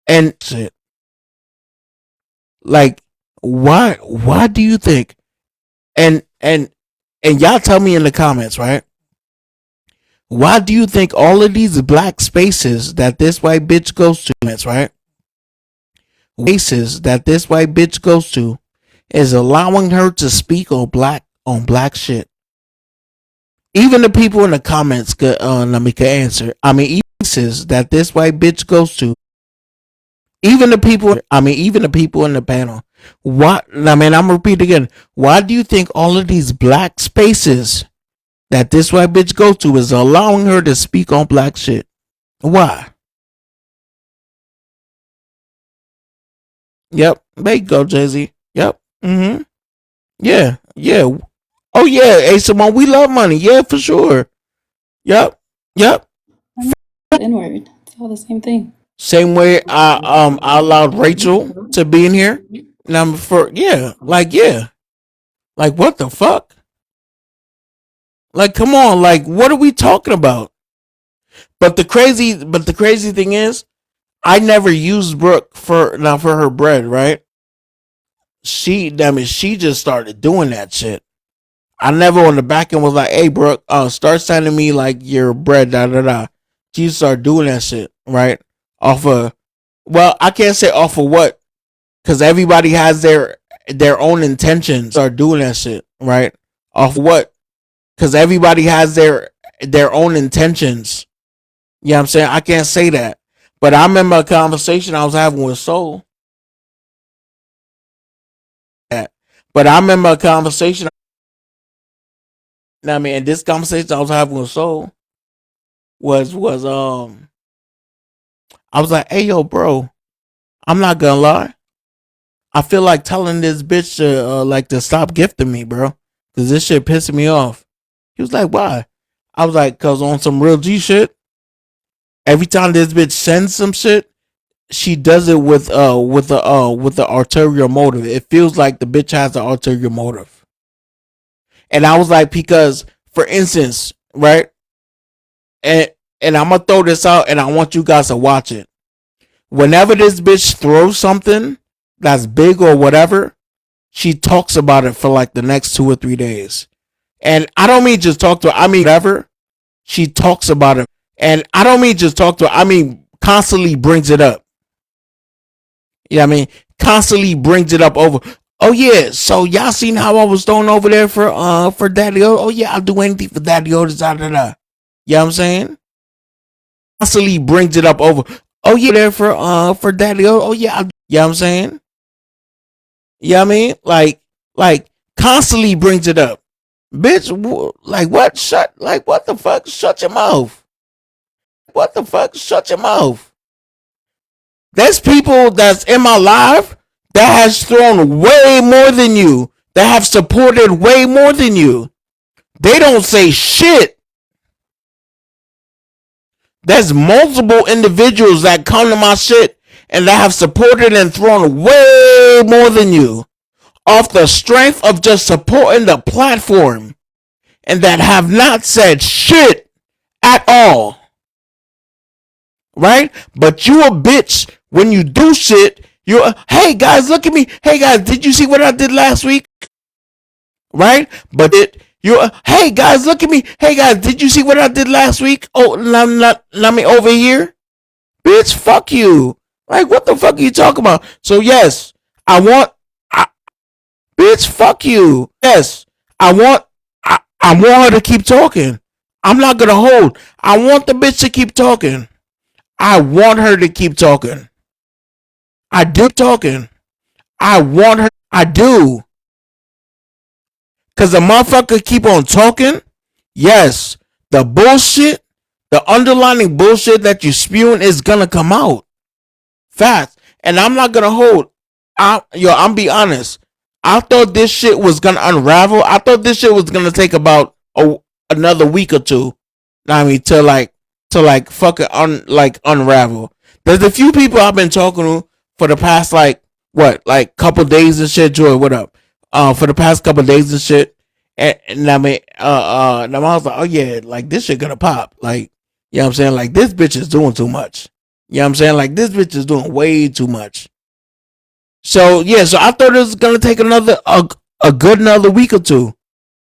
and shit? Like, why do you think and y'all tell me in the comments, right? Why do you think all of these black spaces that this white bitch goes to, right? Spaces that this white bitch goes to is allowing her to speak on black shit. Even the people in the comments could answer. I mean, even spaces that this white bitch goes to. Even the people in the panel. What? I'm gonna repeat again. Why do you think all of these black spaces that this white bitch goes to is allowing her to speak on black shit? Why? Yep. There you go, Jay-Z. Yep. Mm-hmm. Yeah. Yeah. Oh yeah. Hey, Simone, we love money. Yeah, for sure. Yep. Yep. The N word. It's all the same thing. Same way I allowed Rachel to be in here. Now for yeah. Like what the fuck? Like come on, like what are we talking about? But the crazy thing is, I never used Brooke for her bread, right? She just started doing that shit. I never on the back end was like, hey Brooke, start sending me like your bread, da da da. She started doing that shit, right? Off of well, I can't say off of what, because everybody has their own intentions. Start doing that shit, right? Off of what? Because everybody has their own intentions. You know what I'm saying? I can't say that. But I remember a conversation I was having with Soul. But I remember a conversation. I mean, and this conversation I was having with Soul was I was like, hey yo, bro, I'm not gonna lie. I feel like telling this bitch to stop gifting me, bro, because this shit pissing me off. He was like, why? I was like, cause on some real G shit, every time this bitch sends some shit, she does it with the ulterior motive. It feels like the bitch has an ulterior motive. And I was like, because for instance, right? And I'm gonna throw this out and I want you guys to watch it. Whenever this bitch throws something that's big or whatever, she talks about it for like the next 2 or 3 days. And I don't mean just talk to her, I mean whatever. She talks about it. And I don't mean just talk to her, I mean constantly brings it up. You know what I mean? Constantly brings it up over. Oh yeah, so y'all seen how I was thrown over there for Daddy Otis? Oh yeah, I'll do anything for Daddy Otis. Da da da. You know what I'm saying? Constantly brings it up over. Oh yeah, there for Daddy Otis. Oh yeah, you know what I'm saying? You know what I mean? Like constantly brings it up. Bitch, like what? What the fuck? Shut your mouth. What the fuck? Shut your mouth. There's people that's in my life that has thrown way more than you, that have supported way more than you. They don't say shit. There's multiple individuals that come to my shit and that have supported and thrown way more than you off the strength of just supporting the platform and that have not said shit at all. Right? But you a bitch when you do shit. You, hey guys, look at me. Hey guys, did you see what I did last week? Right? But hey guys, look at me. Hey guys, did you see what I did last week? Oh, let me over here. Bitch, fuck you. Like, what the fuck are you talking about? So yes, bitch, fuck you. Yes, I want her to keep talking. I'm not gonna hold. I want the bitch to keep talking. I want her to keep talking. I do talking. I want her. I do. Cause the motherfucker keep on talking. Yes, the bullshit, the underlying bullshit that you spewing is gonna come out. Fast. And I'm not gonna hold. I'm be honest. I thought this shit was gonna unravel. I thought this shit was gonna take about another week or two. I mean, to fucking unravel. There's a few people I've been talking to for the past couple days and shit. Joy, what up? For the past couple days and shit. And I mean, I was like, oh yeah, like this shit gonna pop. Like, you know what I'm saying? Like this bitch is doing too much. You know what I'm saying? Like this bitch is doing way too much. So yeah, so I thought it was gonna take a good another week or two.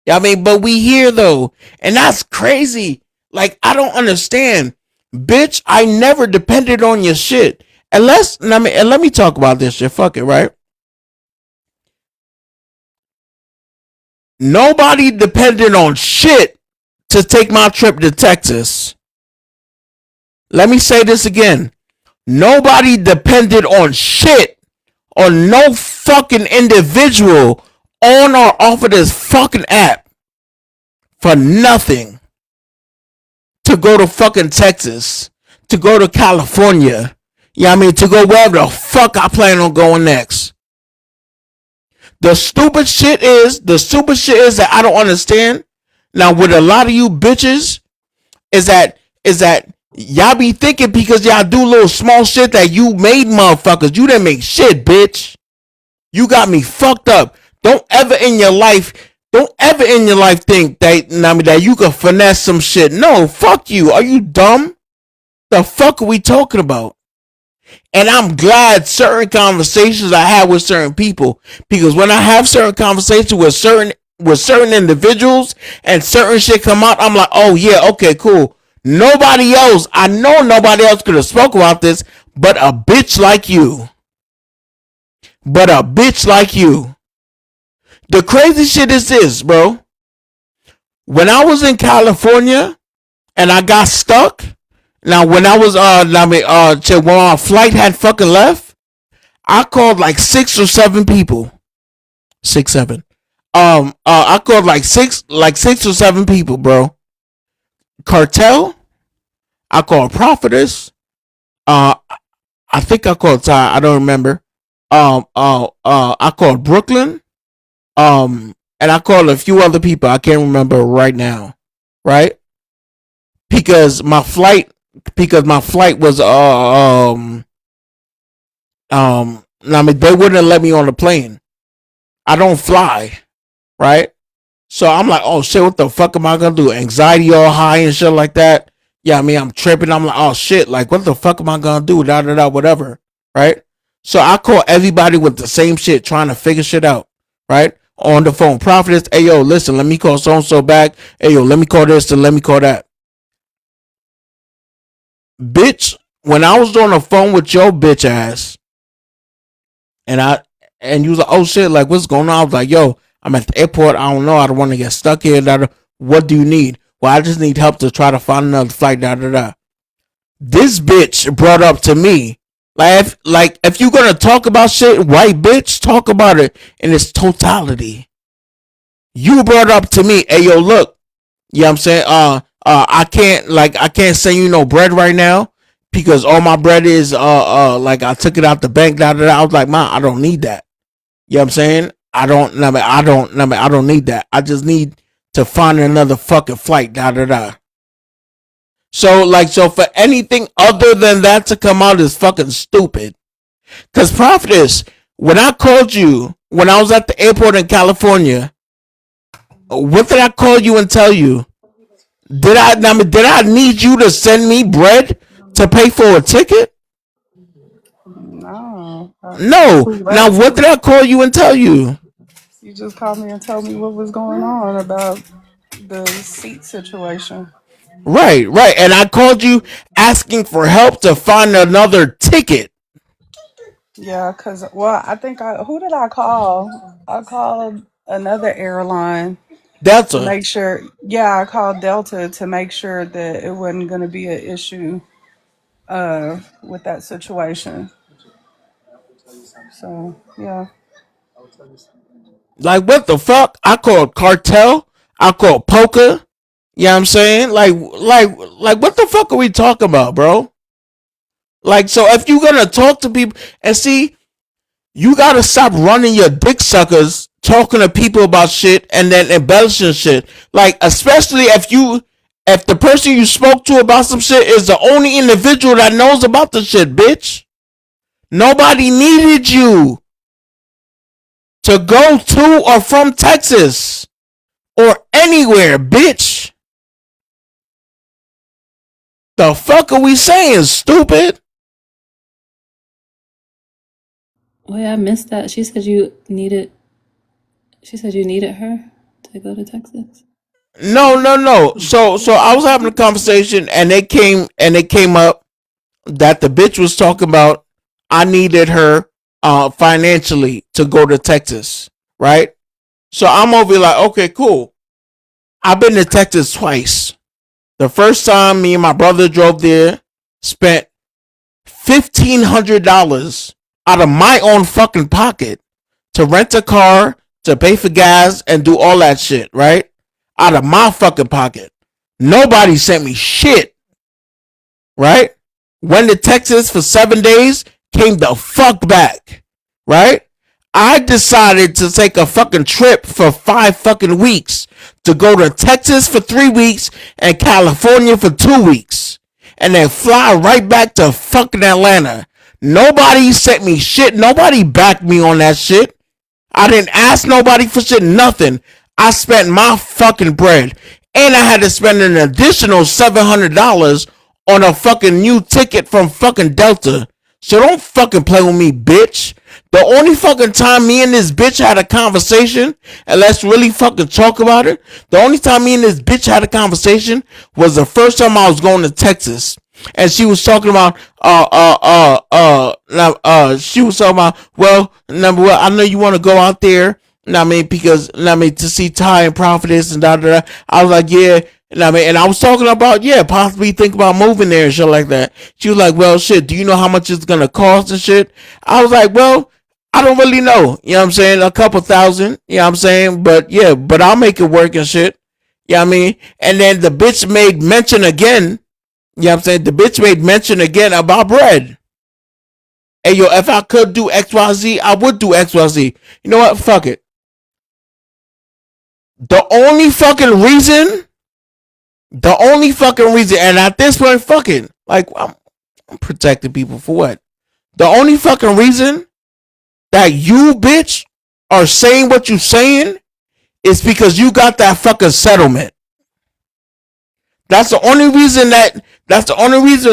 Yeah, I mean, but we here though, and that's crazy. Like I don't understand, bitch. I never depended on your shit. And let me talk about this shit. Fuck it, right? Nobody depended on shit to take my trip to Texas. Let me say this again. Nobody depended on shit, on no fucking individual on or off of this fucking app for nothing to go to fucking Texas, to go to California. Yeah, I mean, to go wherever the fuck I plan on going next. The stupid shit is that I don't understand. Now, with a lot of you bitches, is that y'all be thinking because y'all do little small shit that you made motherfuckers. You didn't make shit, bitch. You got me fucked up. Don't ever in your life think that you can finesse some shit. No, fuck you. Are you dumb? The fuck are we talking about? And I'm glad certain conversations I have with certain people, because when I have certain conversations with certain individuals and certain shit come out, I'm like, oh yeah, okay, cool. I know nobody else could have spoke about this but a bitch like you. The crazy shit is this, bro. When I was in California and I got stuck, now when I was when my flight had fucking left, I called like 6 or 7 people. 6, 7. I called like 6 or 7 people, bro. Kartel. I called Prophetess. I think I called Ty. I don't remember. I called Brooklyn. And I called a few other people. I can't remember right now. Right? Because my flight was I mean, they wouldn't let me on the plane. I don't fly, right? So I'm like, oh shit, what the fuck am I gonna do? Anxiety all high and shit like that. Yeah, I mean, I'm tripping. I'm like, oh shit, like what the fuck am I gonna do? Da da da, whatever, right? So I call everybody with the same shit, trying to figure shit out, right? On the phone, Prophetess, hey yo, listen, let me call so and so back. Hey yo, let me call this and let me call that. Bitch, when I was on the phone with your bitch ass, and you was like, oh shit, like what's going on? I was like, yo, I'm at the airport. I don't know. I don't want to get stuck here. What do you need? Well, I just need help to try to find another flight. Da da da. This bitch brought up to me, if you're gonna talk about shit, white bitch, talk about it in its totality. You brought up to me, hey yo, look, you know what I'm saying? I can't send you no bread right now because all my bread is like I took it out the bank. Da da da. I was like, man, I don't need that. You know what I'm saying? I don't need that. I just need to find another fucking flight. Da da da. So for anything other than that to come out is fucking stupid. Cause Prophetess, when I called you when I was at the airport in California, what did I call you and tell you? Did I need you to send me bread to pay for a ticket? No. No. We Now left. what did I call you and tell you? You just called me and told me what was going on about the seat situation. Right. And I called you asking for help to find another ticket. Yeah, cause I think who did I call? I called another airline to Delta. make sure. Yeah, I called Delta to make sure that it wasn't going to be an issue with that situation. So yeah. Like what the fuck? I called Kartel. I called Poker. You know what I'm saying? Like what the fuck are we talking about, bro? Like, so if you're gonna talk to people and see, you gotta stop running your dick suckers talking to people about shit and then embellishing shit. Like, especially if the person you spoke to about some shit is the only individual that knows about the shit, bitch. Nobody needed you to go to or from Texas or anywhere, bitch. The fuck are we saying, stupid? Wait, I missed that. She said you needed. She said you needed her to go to Texas. No. So I was having a conversation and it came up that the bitch was talking about I needed her financially to go to Texas, right? So I'm over here like, okay, cool. I've been to Texas twice. The first time me and my brother drove there, spent $1,500 out of my own fucking pocket to rent a car, to pay for gas, and do all that shit, right? Out of my fucking pocket. Nobody sent me shit, right? went to Texas for 7 days, came the fuck back, right? I decided to take a fucking trip for 5 fucking weeks to go to Texas for 3 weeks and California for 2 weeks and then fly right back to fucking Atlanta. Nobody sent me shit. Nobody backed me on that shit. I didn't ask nobody for shit, nothing. I spent my fucking bread. And I had to spend an additional $700 on a fucking new ticket from fucking Delta. So don't fucking play with me, bitch. The only fucking time me and this bitch had a conversation, and let's really fucking talk about it, the only time me and this bitch had a conversation was the first time I was going to Texas. And she was talking about, she was talking about, well, number one, I know you want to go out there, I mean, because, I mean, to see Ty and Prophetess and da da da. I was like, yeah, I mean, and I was talking about, yeah, possibly think about moving there and shit like that. She was like, well, shit, do you know how much it's gonna cost and shit? I was like, well, I don't really know. You know what I'm saying? A couple thousand, you know what I'm saying? But yeah, but I'll make it work and shit. You know what I mean? And then the bitch made mention again. You know what I'm saying? The bitch made mention again about bread. Hey, yo, if I could do XYZ, I would do XYZ. You know what? Fuck it. The only fucking reason, and at this point, fuck it. Like, I'm protecting people for what? The only fucking reason that you, bitch, are saying what you saying is because you got that fucking settlement. That's the only reason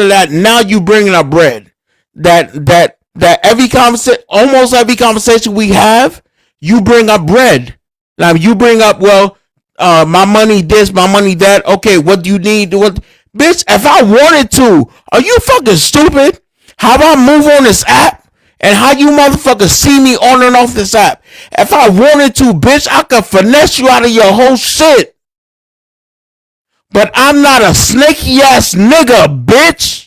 that now you bringing up bread. That every conversation, almost every conversation we have, you bring up bread. Now you bring up, well, my money this, my money that. Okay, what do you need? What, bitch? If I wanted to, are you fucking stupid? How about move on this app? And how you motherfuckers see me on and off this app? If I wanted to, bitch, I could finesse you out of your whole shit. But I'm not a snaky ass nigga, bitch.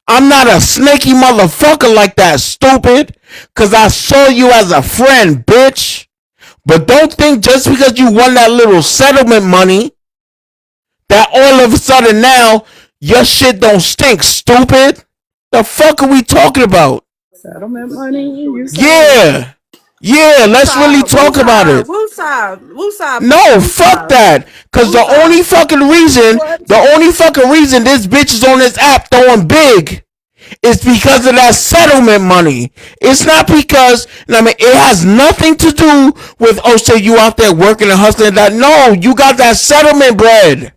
I'm not a snaky motherfucker like that, stupid. Cause I saw you as a friend, bitch. But don't think just because you won that little settlement money that all of a sudden now your shit don't stink, stupid. The fuck are we talking about? Settlement money? You Yeah. Yeah, let's really talk about it. Woosah, No, fuck that. Cause the only fucking reason this bitch is on this app throwing big is because of that settlement money. It's not because, I mean, it has nothing to do with, oh, say you out there working and hustling that. No, you got that settlement bread.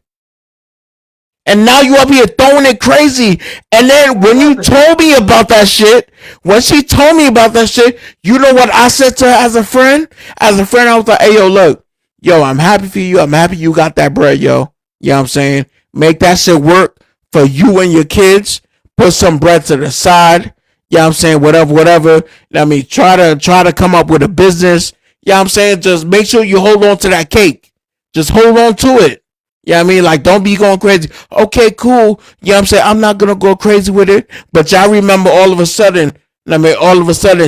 And now you up here throwing it crazy. And then when you told me about that shit, when she told me about that shit, you know what I said to her as a friend? As a friend, I was like, hey, yo, look, yo, I'm happy for you. I'm happy you got that bread, yo. You know what I'm saying? Make that shit work for you and your kids. Put some bread to the side. You know what I'm saying? Whatever. I mean, try to come up with a business. You know what I'm saying? Just make sure you hold on to that cake. Just hold on to it. You know what I mean? Like, don't be going crazy. Okay, cool. You know what I'm saying? I'm not going to go crazy with it. But y'all remember all of a sudden,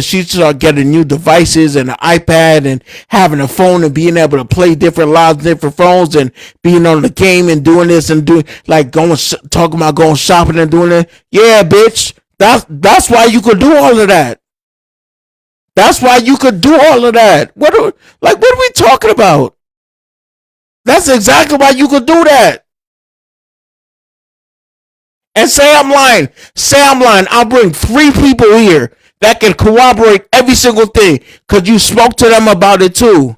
she started getting new devices and an iPad and having a phone and being able to play different lives, different phones and being on the game and doing this and doing, like, talking about going shopping and doing it. Yeah, bitch. That's why you could do all of that. That's why you could do all of that. What are we talking about? That's exactly why you could do that. And say I'm lying. I'll bring 3 people here that can corroborate every single thing because you spoke to them about it too.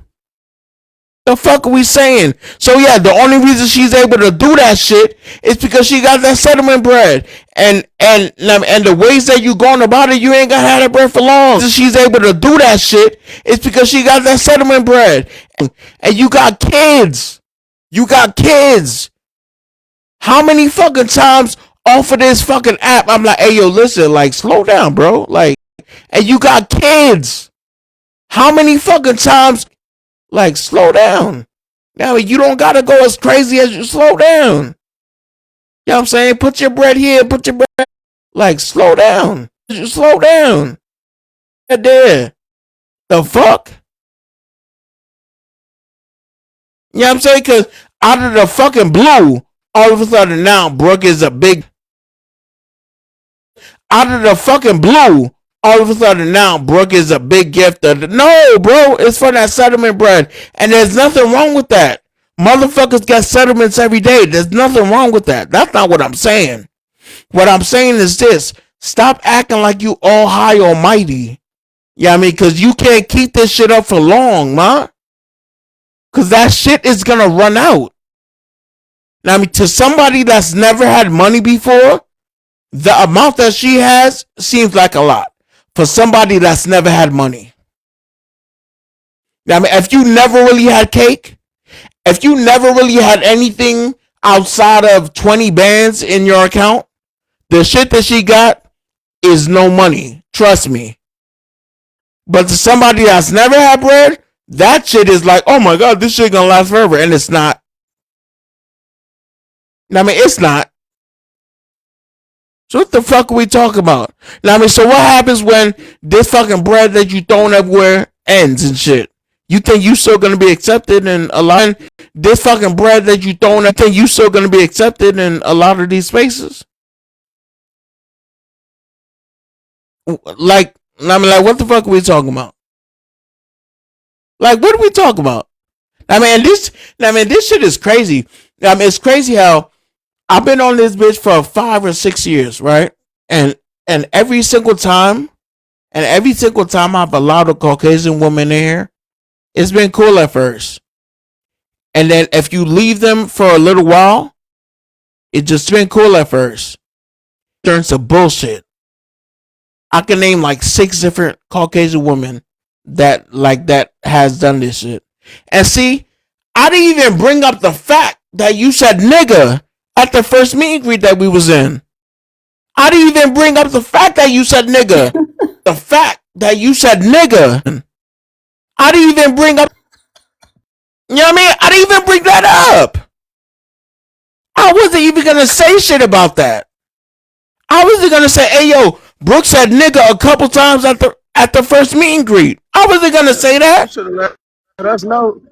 The fuck are we saying? So yeah, the only reason she's able to do that shit is because she got that settlement bread. And the ways that you going about it, you ain't gonna have that bread for long. So she's able to do that shit is because she got that settlement bread. And you got kids. You got kids. How many fucking times off of this fucking app I'm like, hey yo, listen, like, slow down, bro. Like, and you got kids. How many fucking times, like, slow down. Now you don't gotta go as crazy as you slow down. You know what I'm saying? Put your bread here, put your bread, like, slow down. You slow down. Right there. The fuck? You know what I'm saying? Cause out of the fucking blue, All of a sudden now, Brooke is a big out of the fucking blue. All of a sudden now, Brooke is a big gift. No, bro, it's for that settlement bread, and there's nothing wrong with that. Motherfuckers get settlements every day. There's nothing wrong with that. That's not what I'm saying. What I'm saying is this: stop acting like you all high almighty. Yeah, I mean, because you can't keep this shit up for long, man. Because that shit is gonna run out. Now, I mean, to somebody that's never had money before, the amount that she has seems like a lot. For somebody that's never had money. Now, I mean, if you never really had cake, if you never really had anything outside of 20 bands in your account, the shit that she got is no money. Trust me. But to somebody that's never had bread, that shit is like, oh my God, this shit gonna last forever. And it's not. I mean, it's not. So what the fuck are we talking about? Now, I mean, so what happens when this fucking bread that you throwing everywhere ends and shit? You think you still gonna be accepted in a lot? This fucking bread that you throwing, I think you still gonna be accepted in a lot of these spaces? Like, I mean, like, what the fuck are we talking about? Like, what are we talking about? I mean, this shit is crazy. I mean, it's crazy how I've been on this bitch for 5 or 6 years, right? And every single time, I've allowed a Caucasian woman in here, it's been cool at first. And then if you leave them for a little while, it just been cool at first. It turns to bullshit. I can name like 6 different Caucasian women that has done this shit. And see, I didn't even bring up the fact that you said nigga at the first meet and greet that we was in. I didn't even bring up the fact that you said nigga. The fact that you said nigga. I didn't even bring up. You know what I mean? I didn't even bring that up. I wasn't even gonna say shit about that. I wasn't gonna say, hey yo, Brooke said nigga a couple times at the first meet and greet. I wasn't gonna say that. You should have let us know.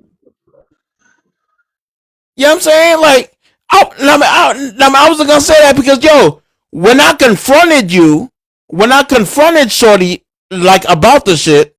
You know what I'm saying? Like, I wasn't gonna say that because yo, when I confronted Shorty like about the shit,